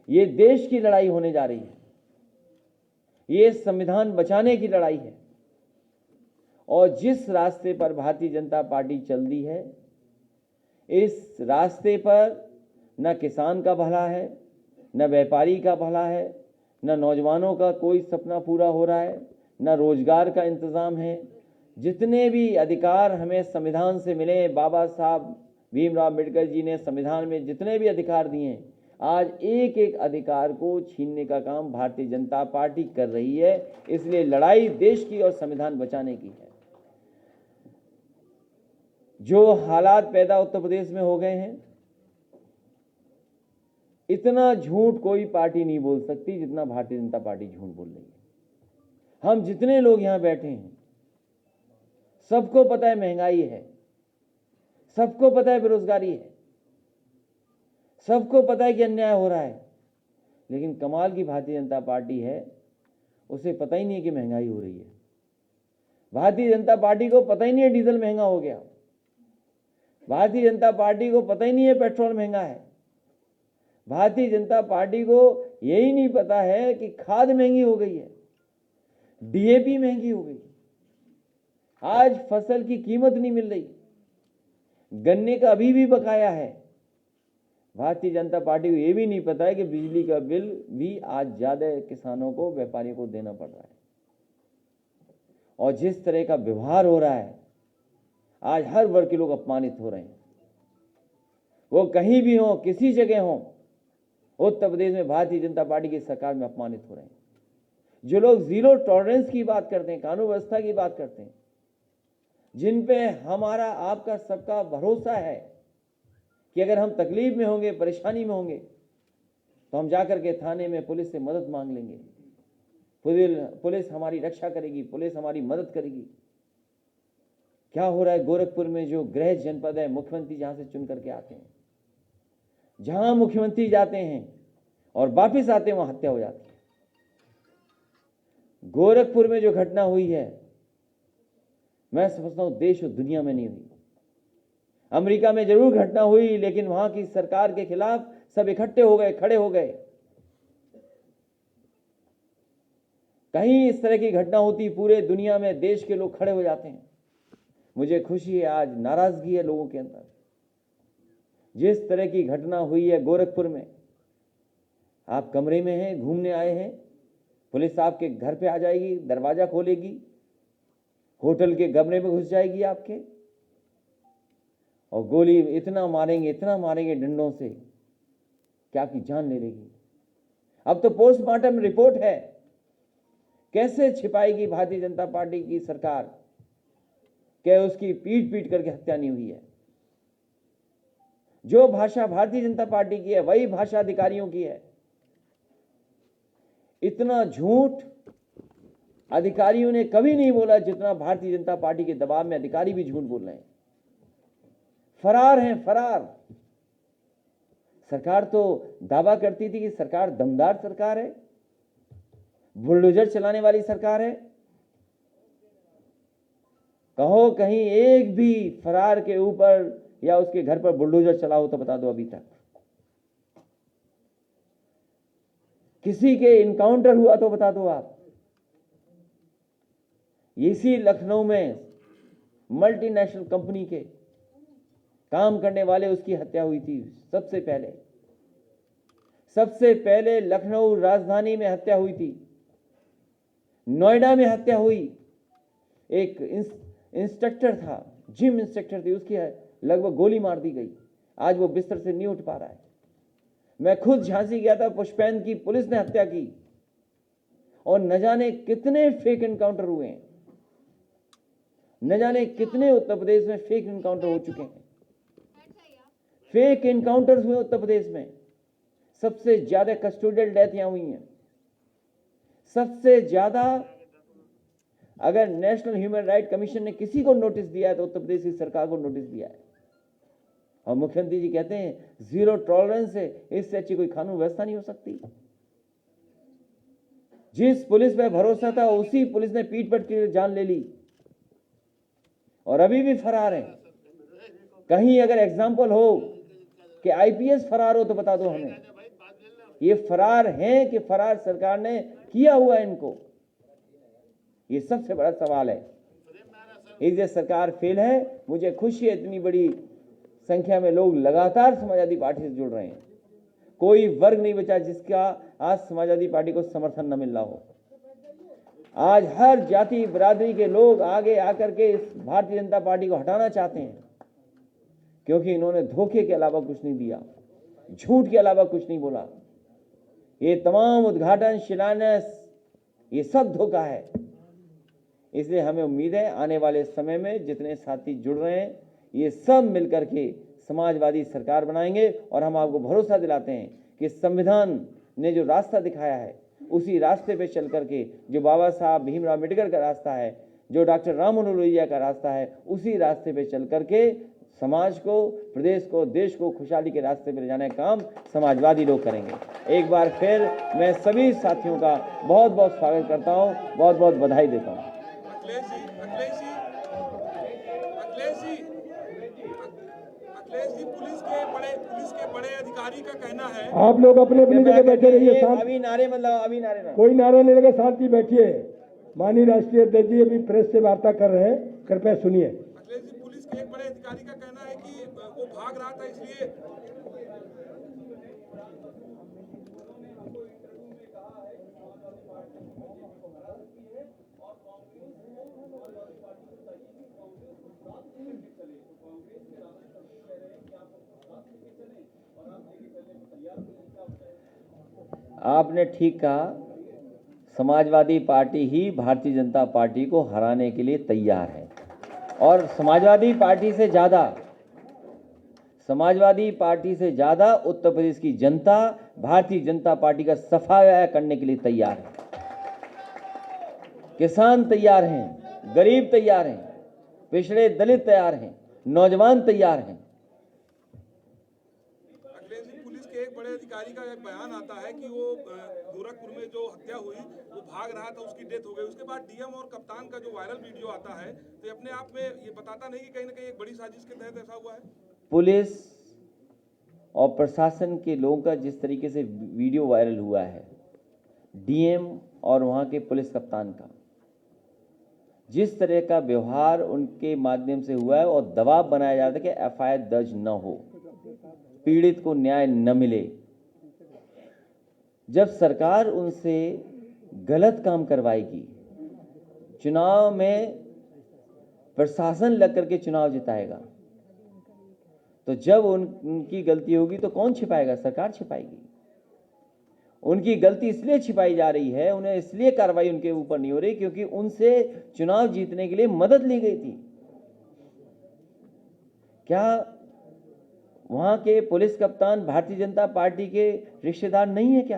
Speaker 7: ये देश की लड़ाई होने जा रही है। ये संविधान बचाने की लड़ाई है और जिस रास्ते पर भारतीय जनता पार्टी चल रही है, इस रास्ते पर न किसान का भला है, न व्यापारी का भला है, न नौजवानों का कोई सपना पूरा हो रहा है, न रोजगार का इंतजाम है। जितने भी अधिकार हमें संविधान से मिले, बाबा साहब भीमराव अम्बेडकर जी ने संविधान में जितने भी अधिकार दिए हैं, आज एक एक अधिकार को छीनने का काम भारतीय जनता पार्टी कर रही है। इसलिए लड़ाई देश की और संविधान बचाने की है। जो हालात पैदा उत्तर प्रदेश में हो गए हैं, इतना झूठ कोई पार्टी नहीं बोल सकती जितना भारतीय जनता पार्टी झूठ बोल रही है। हम जितने लोग यहाँ बैठे हैं सबको पता है महंगाई है, सबको पता है बेरोजगारी है, सबको पता है कि अन्याय हो रहा है, लेकिन कमाल की भारतीय जनता पार्टी है उसे पता ही नहीं है कि महंगाई हो रही है। भारतीय जनता पार्टी को पता ही नहीं है डीजल महंगा हो गया, भारतीय जनता पार्टी को पता ही नहीं है पेट्रोल महंगा है, भारतीय जनता पार्टी को यही नहीं पता है कि खाद महंगी हो गई है, डीएपी महंगी हो गई, आज फसल की कीमत नहीं मिल रही, गन्ने का अभी भी बकाया है। भारतीय जनता पार्टी को यह भी नहीं पता है कि बिजली का बिल भी आज ज्यादा किसानों को, व्यापारियों को देना पड़ रहा है। और जिस तरह का व्यवहार हो रहा है, आज हर वर्ग के लोग अपमानित हो रहे हैं, वो कहीं भी हो, किसी जगह हो, उत्तर प्रदेश में भारतीय जनता पार्टी की सरकार में अपमानित हो रहे हैं। जो लोग जीरो टॉलरेंस की बात करते हैं, कानून व्यवस्था की बात करते हैं, जिन पे हमारा आपका सबका भरोसा है कि अगर हम तकलीफ में होंगे, परेशानी में होंगे तो हम जाकर के थाने में पुलिस से मदद मांग लेंगे, पुलिस हमारी रक्षा करेगी, पुलिस हमारी मदद करेगी। क्या हो रहा है गोरखपुर में, जो गृह जनपद है, मुख्यमंत्री जहां से चुन करके आते हैं, जहां मुख्यमंत्री जाते हैं और वापिस आते हैं वहां हत्या हो जाती है। गोरखपुर में जो घटना हुई है, मैं समझता हूं देश और दुनिया में नहीं हुई। अमेरिका में जरूर घटना हुई, लेकिन वहां की सरकार के खिलाफ सब इकट्ठे हो गए, खड़े हो गए। कहीं इस तरह की घटना होती, पूरे दुनिया में देश के लोग खड़े हो जाते हैं। मुझे खुशी है, आज नाराजगी है लोगों के अंदर। जिस तरह की घटना हुई है गोरखपुर में, आप कमरे में हैं, घूमने आए हैं, पुलिस आपके घर पे आ जाएगी, दरवाजा खोलेगी, होटल के कमरे में घुस जाएगी आपके, और गोली इतना मारेंगे डंडों से कि आपकी जान ले लेगी। अब तो पोस्टमार्टम रिपोर्ट है, कैसे छिपाएगी भारतीय जनता पार्टी की सरकार कि उसकी पीट पीट करके हत्या नहीं हुई है। जो भाषा भारतीय जनता पार्टी की है वही भाषा अधिकारियों की है। इतना झूठ अधिकारियों ने कभी नहीं बोला जितना भारतीय जनता पार्टी के दबाव में अधिकारी भी झूठ बोल रहे हैं, फरार हैं, फरार। सरकार तो दावा करती थी कि सरकार दमदार सरकार है, बुलडोजर चलाने वाली सरकार है। कहो कहीं एक भी फरार के ऊपर या उसके घर पर बुलडोजर चला हो तो बता दो। अभी तक किसी के इनकाउंटर हुआ तो बता दो आप। इसी लखनऊ में मल्टीनेशनल कंपनी के काम करने वाले उसकी हत्या हुई थी। सबसे पहले लखनऊ राजधानी में हत्या हुई थी, नोएडा में हत्या हुई। एक इंस्ट्रक्टर था, जिम इंस्ट्रक्टर थी, उसकी लगभग गोली मार दी गई। आज वो बिस्तर से नहीं उठ पा रहा है। मैं खुद झांसी गया था, पुष्पैन की पुलिस ने हत्या की, और न जाने कितने फेक एनकाउंटर हुए हैं, न जाने कितने उत्तर प्रदेश में फेक एनकाउंटर हो चुके हैं। फेक एनकाउंटर्स हुए उत्तर प्रदेश में। सबसे ज्यादा कस्टोडियल डेथ यहां हुई हैं। सबसे ज्यादा अगर नेशनल ह्यूमन राइट कमीशन ने किसी को नोटिस दिया है तो उत्तर प्रदेश की सरकार को नोटिस दिया है। और मुख्यमंत्री जी कहते हैं जीरो टॉलरेंस है, इससे अच्छी कोई कानून व्यवस्था नहीं हो सकती। जिस पुलिस पे भरोसा था उसी पुलिस ने पीट पट के जान ले ली और अभी भी फरार है। कहीं अगर एग्जाम्पल हो कि आईपीएस फरार हो तो बता दो हमें। ये फरार हैं कि फरार सरकार ने किया हुआ इनको, ये सबसे बड़ा सवाल है। इसलिए सरकार फेल है। मुझे खुशी है इतनी बड़ी संख्या में लोग लगातार समाजवादी पार्टी से जुड़ रहे हैं। कोई वर्ग नहीं बचा जिसका आज समाजवादी पार्टी को समर्थन न मिल रहा हो। आज हर जाति बिरादरी के लोग आगे आकर के इस भारतीय जनता पार्टी को हटाना चाहते हैं, क्योंकि इन्होंने धोखे के अलावा कुछ नहीं दिया, झूठ के अलावा कुछ नहीं बोला। ये तमाम उद्घाटन, शिलान्यास, ये सब धोखा है। इसलिए हमें उम्मीद है आने वाले समय में जितने साथी जुड़ रहे हैं ये सब मिलकर के समाजवादी सरकार बनाएंगे। और हम आपको भरोसा दिलाते हैं कि संविधान ने जो रास्ता दिखाया है उसी रास्ते पे चल करके, जो बाबा साहब भीमराव अम्बेडकर का रास्ता है, जो डॉक्टर राम मनोहर लोहिया का रास्ता है, उसी रास्ते पे चल करके समाज को, प्रदेश को, देश को खुशहाली के रास्ते पे ले जाने का काम समाजवादी लोग करेंगे। एक बार फिर मैं सभी साथियों का बहुत बहुत स्वागत करता हूँ, बहुत बहुत बधाई देता हूँ।
Speaker 2: अखिलेश जी, पुलिस के बड़े अधिकारी का कहना है।
Speaker 1: आप लोग अपने अपनी जगह बैठे रहिए, शांत,
Speaker 7: अभी नारे मतलब अभी नारे ना।
Speaker 1: कोई नारा नहीं लगे, शांति बैठिए। माननीय राष्ट्रीय अध्यक्ष जी अभी प्रेस से वार्ता कर रहे हैं, कृपया सुनिए।
Speaker 2: अखिलेश जी, पुलिस के एक बड़े अधिकारी का कहना है कि वो भाग रहा था, इसलिए
Speaker 7: आपने ठीक कहा, समाजवादी पार्टी ही भारतीय जनता पार्टी को हराने के लिए तैयार है, और समाजवादी पार्टी से ज़्यादा उत्तर प्रदेश की जनता भारतीय जनता पार्टी का सफाया करने के लिए तैयार है। किसान तैयार हैं, गरीब तैयार हैं, पिछड़े दलित तैयार हैं, नौजवान तैयार हैं।
Speaker 2: अखिलेश जी, पुलिस के एक बड़े अधिकारी का एक बयान आता है कि वो गोरखपुर में जो हत्या हुई, वो भाग रहा था, उसकी डेथ हो गई। उसके बाद डीएम और कप्तान का जो वायरल वीडियो आता है, तो अपने आप में ये बताता नहीं कि कहीं ना कहीं एक बड़ी साजिश के तहत ऐसा हुआ है।
Speaker 7: पुलिस और प्रशासन के लोगों का जिस तरीके से वीडियो वायरल हुआ है, डीएम और वहाँ के पुलिस कप्तान का जिस तरह का व्यवहार उनके माध्यम से हुआ है, और दबाव बनाया जाता है कि एफआईआर दर्ज न हो, पीड़ित को न्याय न मिले। जब सरकार उनसे गलत काम करवाएगी, चुनाव में प्रशासन लग करके चुनाव जिताएगा, तो जब उनकी गलती होगी तो कौन छिपाएगा? सरकार छिपाएगी। उनकी गलती इसलिए छिपाई जा रही है, उन्हें इसलिए कार्रवाई उनके ऊपर नहीं हो रही क्योंकि उनसे चुनाव जीतने के लिए मदद ली गई थी। क्या वहां के पुलिस कप्तान भारतीय जनता पार्टी के रिश्तेदार नहीं है क्या?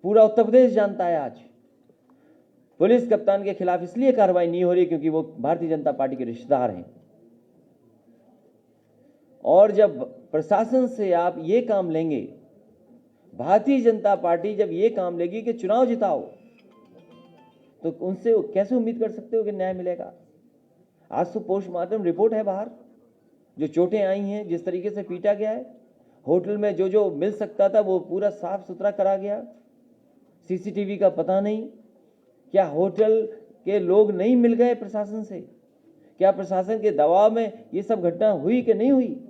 Speaker 7: पूरा उत्तर प्रदेश जानता है आज। पुलिस कप्तान के खिलाफ इसलिए कार्रवाई नहीं हो रही क्योंकि वो भारतीय जनता पार्टी के रिश्तेदार हैं। और जब प्रशासन से आप ये काम लेंगे, भारतीय जनता पार्टी जब ये काम लेगी कि चुनाव जिताओ, तो उनसे कैसे उम्मीद कर सकते हो कि न्याय मिलेगा? आज तो पोस्टमार्टम रिपोर्ट है बाहर, जो चोटें आई हैं, जिस तरीके से पीटा गया है, होटल में जो जो मिल सकता था वो पूरा साफ सुथरा करा गया। सीसीटीवी का पता नहीं, क्या होटल के लोग नहीं मिल गए प्रशासन से? क्या प्रशासन के दबाव में ये सब घटना हुई कि नहीं हुई?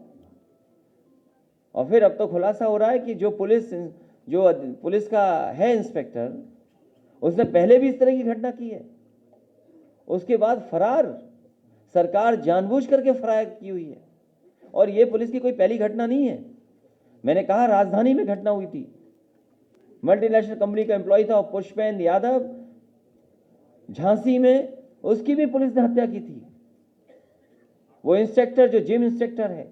Speaker 7: और फिर अब तो खुलासा हो रहा है कि जो पुलिस का है इंस्पेक्टर, उसने पहले भी इस तरह की घटना की है, उसके बाद फरार, सरकार जानबूझ करके फरार की हुई है। और ये पुलिस की कोई पहली घटना नहीं है। मैंने कहा राजधानी में घटना हुई थी, मल्टीनेशनल कंपनी का एम्प्लॉय था पुष्पेंद्र यादव, झांसी में उसकी भी पुलिस ने हत्या की थी। वो इंस्ट्रक्टर जो जिम इंस्ट्रक्टर है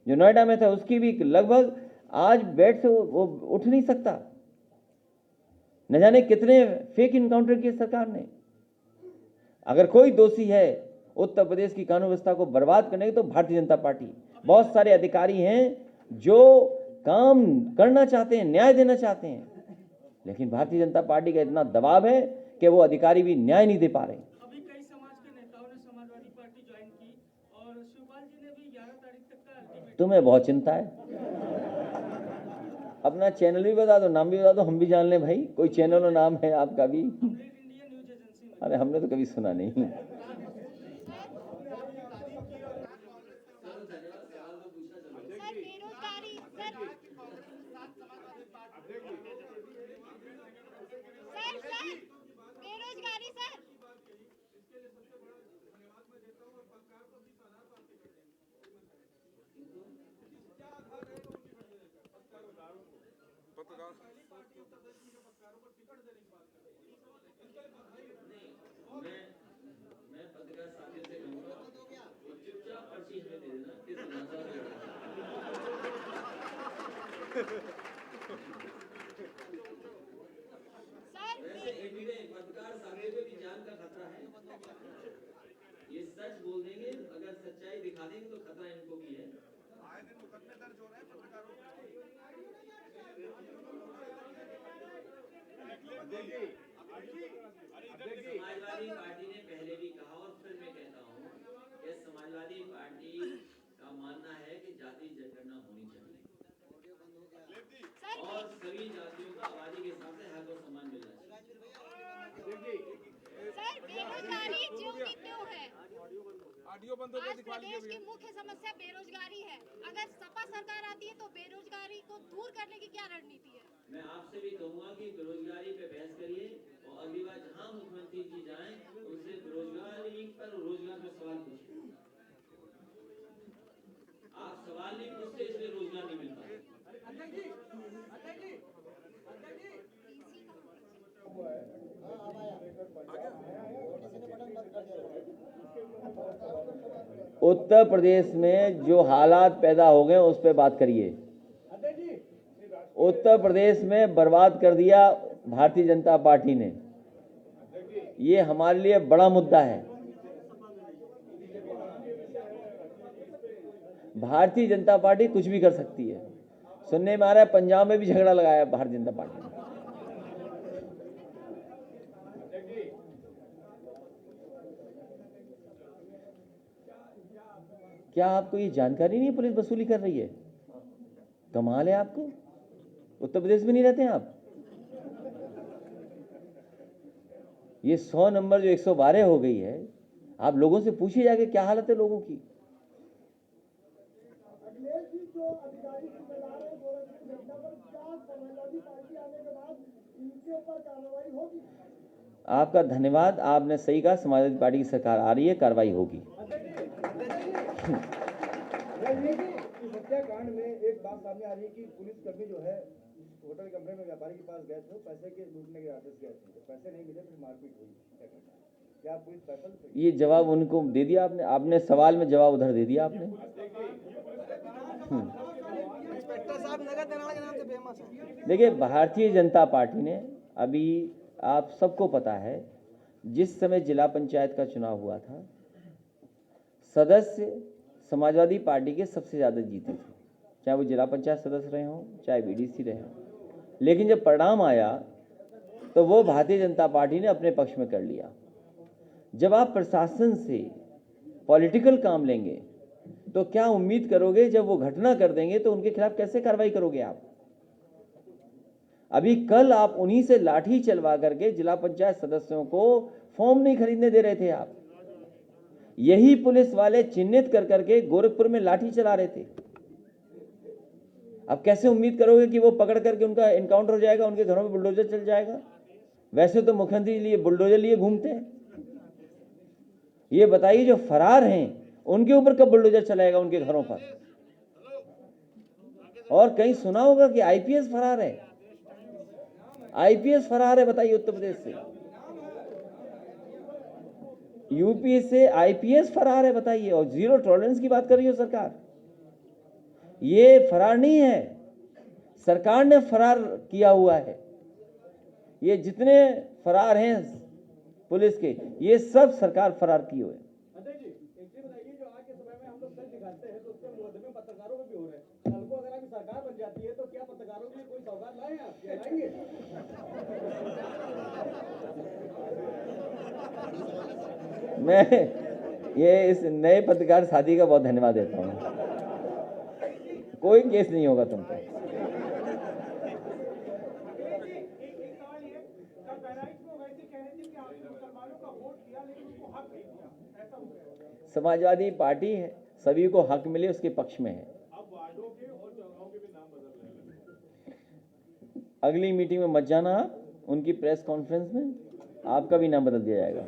Speaker 7: जो नोएडा में था, उसकी भी लगभग आज बेड से वो उठ नहीं सकता। न जाने कितने फेक इनकाउंटर किए सरकार ने। अगर कोई दोषी है उत्तर प्रदेश की कानून व्यवस्था को बर्बाद करने की, तो भारतीय जनता पार्टी। बहुत सारे अधिकारी हैं जो काम करना चाहते हैं, न्याय देना चाहते हैं, लेकिन भारतीय जनता पार्टी का इतना दबाव है कि वो अधिकारी भी न्याय नहीं दे पा रहे।
Speaker 4: अभी कई समाज के नेताओं ने समाजवादी पार्टी ज्वाइन की और शिवपाल जी ने भी 11 तारीख तक का अल्टीमेटम।
Speaker 7: तुम्हें बहुत चिंता है। अपना चैनल भी बता दो, नाम भी बता दो, हम भी जान लें भाई। कोई चैनल और नाम है आपका भी?
Speaker 4: अपडेट इंडिया न्यूज एजेंसी में।
Speaker 7: अरे हमने तो कभी सुना नहीं।
Speaker 9: बेरोजगारी सर,
Speaker 7: पत्रकार सच्चाई दिखा देंगे तो खतरा इनको भी है। समाजवादी पार्टी ने पहले भी कहा और फिर मैं कहता हूँ कि समाजवादी पार्टी का मानना है कि जाति जनगणना होनी चाहिए और सभी जातियों को आबादी के हिसाब से हक और सम्मान मिलना चाहिए।
Speaker 9: सर बेरोजगारी क्यों की क्यों है?
Speaker 2: ऑडियो बंद हो गया,
Speaker 9: आज
Speaker 2: दिखवा लीजिए
Speaker 9: प्रदेश की मुख्य समस्या बेरोजगारी है। अगर सपा सरकार आती है तो बेरोजगारी को दूर करने की क्या रणनीति है?
Speaker 7: मैं आपसे भी कहूंगा कि बेरोजगारी पे बहस करिए और अगली बार जहां मुख्यमंत्री जी जाएं उनसे बेरोजगारी पर रोजगार का सवाल पूछिए। आप सवाल नहीं पूछते इसलिए रोजगार नहीं मिलता। उत्तर प्रदेश में जो हालात पैदा हो गए उस पर बात करिए। उत्तर प्रदेश में बर्बाद कर दिया भारतीय जनता पार्टी ने, ये हमारे लिए बड़ा मुद्दा है। भारतीय जनता पार्टी कुछ भी कर सकती है। सुनने में आ रहा है पंजाब में भी झगड़ा लगाया भारतीय जनता पार्टी ने। क्या आपको ये जानकारी नहीं, पुलिस वसूली कर रही है? कमाल है आपको। उत्तर प्रदेश में नहीं रहते हैं आप? ये 100 नंबर जो 112 हो गई है, आप लोगों से पूछिए जाके क्या हालत है लोगों की। आपका धन्यवाद, आपने सही कहा। समाजवादी पार्टी की सरकार आ रही है, कार्रवाई होगी।
Speaker 3: हत्याकांड में एक बात सामने आ रही है कि पुलिसकर्मी जो है होटल कमरे में व्यापारी के पास गए थे, पैसे के लूटने के आदेश गए थे, पैसे नहीं मिले, फिर मारपीट हुई। क्या पुलिस फैसल?
Speaker 7: ये जवाब उनको दे दिया आपने, आपने सवाल में जवाब उधर दे दिया आपने। देखिए, भारतीय जनता पार्टी ने अभी, आप सबको पता है, जिस समय जिला पंचायत का चुनाव हुआ था, सदस्य समाजवादी पार्टी के सबसे ज़्यादा जीते थे, चाहे वो जिला पंचायत सदस्य रहे हों, चाहे बीडीसी रहे हों। लेकिन जब परिणाम आया तो वो भारतीय जनता पार्टी ने अपने पक्ष में कर लिया। जब आप प्रशासन से पॉलिटिकल काम लेंगे तो क्या उम्मीद करोगे, जब वो घटना कर देंगे तो उनके खिलाफ कैसे कार्रवाई करोगे आप? अभी कल आप उन्हीं से लाठी चलवा करके जिला पंचायत सदस्यों को फॉर्म नहीं खरीदने दे रहे थे आप। यही पुलिस वाले चिन्हित कर करके गोरखपुर में लाठी चला रहे थे। अब कैसे उम्मीद करोगे कि वो पकड़ करके उनका एनकाउंटर हो जाएगा, उनके घरों में बुलडोजर चल जाएगा? वैसे तो मुख्यमंत्री लिए बुलडोजर लिए घूमते हैं। ये बताइए, जो फरार हैं उनके ऊपर कब बुलडोजर चलाएगा उनके घरों पर? और कहीं सुना होगा कि आईपीएस फरार है? आईपीएस फरार है, बताइए, उत्तर प्रदेश से। यूपी से आईपीएस फरार है, बताइए। और जीरो टॉलरेंस की बात कर रही हो सरकार। ये फरार नहीं है, सरकार ने फरार किया हुआ है। ये जितने फरार हैं पुलिस के, ये सब सरकार फरार किए हुए। मैं ये इस नए पत्रकार साथी का बहुत धन्यवाद देता हूँ। कोई केस नहीं होगा तुम पे। समाजवादी पार्टी है, सभी को हक मिले उसके पक्ष में है। अगली मीटिंग में मत जाना आप, उनकी प्रेस कॉन्फ्रेंस में आपका भी नाम बदल दिया जाएगा।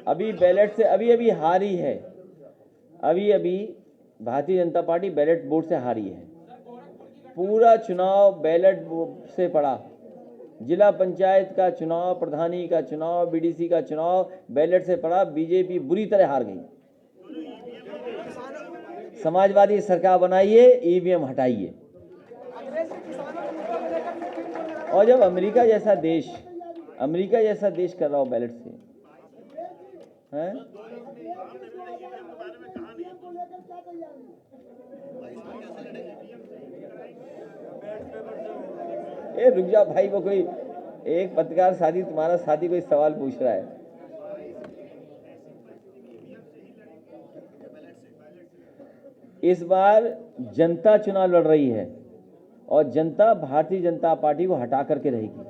Speaker 7: अभी बैलेट से अभी हारी है। अभी Bharatiya Janata party ballot board से हारी है। पूरा चुनाव बैलेट से पड़ा। जिला पंचायत का चुनाव, प्रधानी का चुनाव, बीडीसी का चुनाव बैलेट से पड़ा। बीजेपी बुरी तरह हार गई। समाजवादी सरकार बनाइए, ईवीएम हटाइए। और जब अमेरिका जैसा देश कर रहा हो बैलेट से, हैं? ए रुक जा भाई, वो कोई एक पत्रकार साथी, तुम्हारा साथी कोई सवाल पूछ रहा है। इस बार जनता चुनाव लड़ रही है और जनता भारतीय जनता पार्टी को हटा करके रहेगी।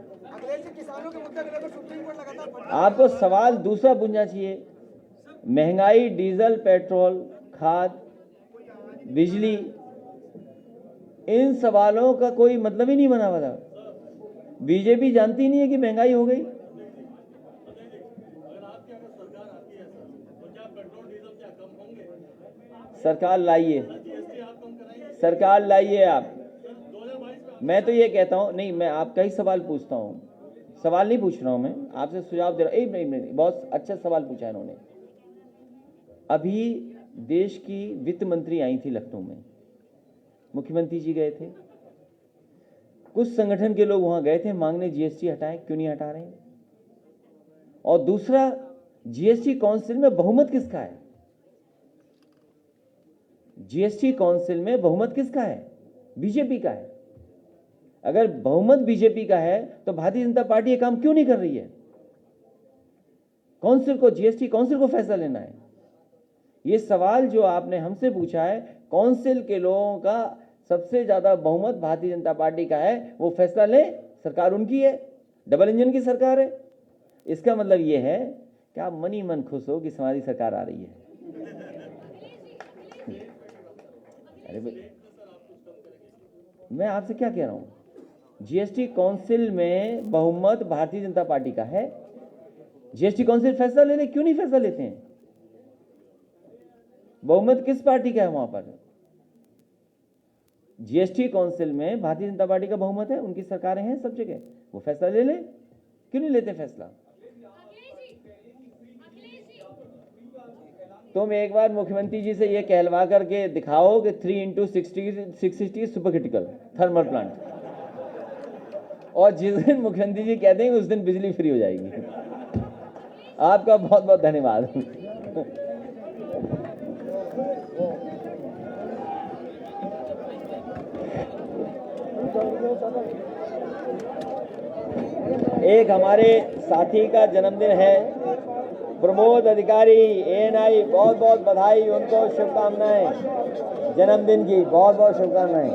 Speaker 7: आपको सवाल दूसरा पूछना चाहिए। महंगाई, डीजल, पेट्रोल, खाद, बिजली, इन सवालों का कोई मतलब ही नहीं बना हुआ था। बीजेपी जानती नहीं है कि महंगाई हो गई। सरकार लाइए आप। मैं तो ये कहता हूं, नहीं, मैं आपका ही सवाल पूछता हूं। सवाल नहीं पूछ रहा हूं, मैं आपसे सुझाव दे रहा हूं। नहीं, बहुत अच्छा सवाल पूछा इन्होंने। अभी देश की वित्त मंत्री आई थी लखनऊ में, मुख्यमंत्री जी गए थे, कुछ संगठन के लोग वहां गए थे मांगने जीएसटी हटाएं, क्यों नहीं हटा रहे हैं? और दूसरा, जीएसटी काउंसिल में बहुमत किसका है? जीएसटी काउंसिल में बहुमत किसका है? बीजेपी का है। अगर बहुमत बीजेपी का है तो भारतीय जनता पार्टी ये काम क्यों नहीं कर रही है? काउंसिल को, जीएसटी काउंसिल को फैसला लेना है। ये सवाल जो आपने हमसे पूछा है, काउंसिल के लोगों का सबसे ज्यादा बहुमत भारतीय जनता पार्टी का है, वो फैसला ले, सरकार उनकी है, डबल इंजन की सरकार है। इसका मतलब ये है कि आप मन ही मन खुश हो कि हमारी सरकार आ रही है। अरे भाई, मैं आपसे क्या कह रहा हूं? जीएसटी काउंसिल में बहुमत भारतीय जनता पार्टी का है। जीएसटी काउंसिल फैसला ले ले, क्यों नहीं फैसला लेते हैं? बहुमत किस पार्टी का है वहां पर? जीएसटी काउंसिल में भारतीय जनता पार्टी का बहुमत है, उनकी सरकारें हैं सब जगह, वो फैसला ले ले, क्यों नहीं लेते फैसला? तुम एक बार मुख्यमंत्री जी से ये कहलवा करके दिखाओ कि 3x660 super critical thermal plant, और जिस दिन मुख्यमंत्री जी कहते हैं उस दिन बिजली फ्री हो जाएगी। आपका बहुत बहुत धन्यवाद। एक हमारे साथी का जन्मदिन है, प्रमोद अधिकारी, एएनआई, बहुत बहुत बधाई, उनको शुभकामनाएं, जन्मदिन की बहुत बहुत शुभकामनाएं।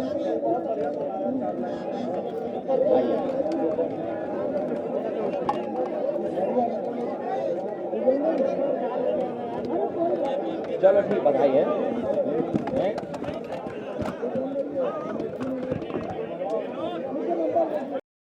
Speaker 7: चलो ठीक, बधाई है।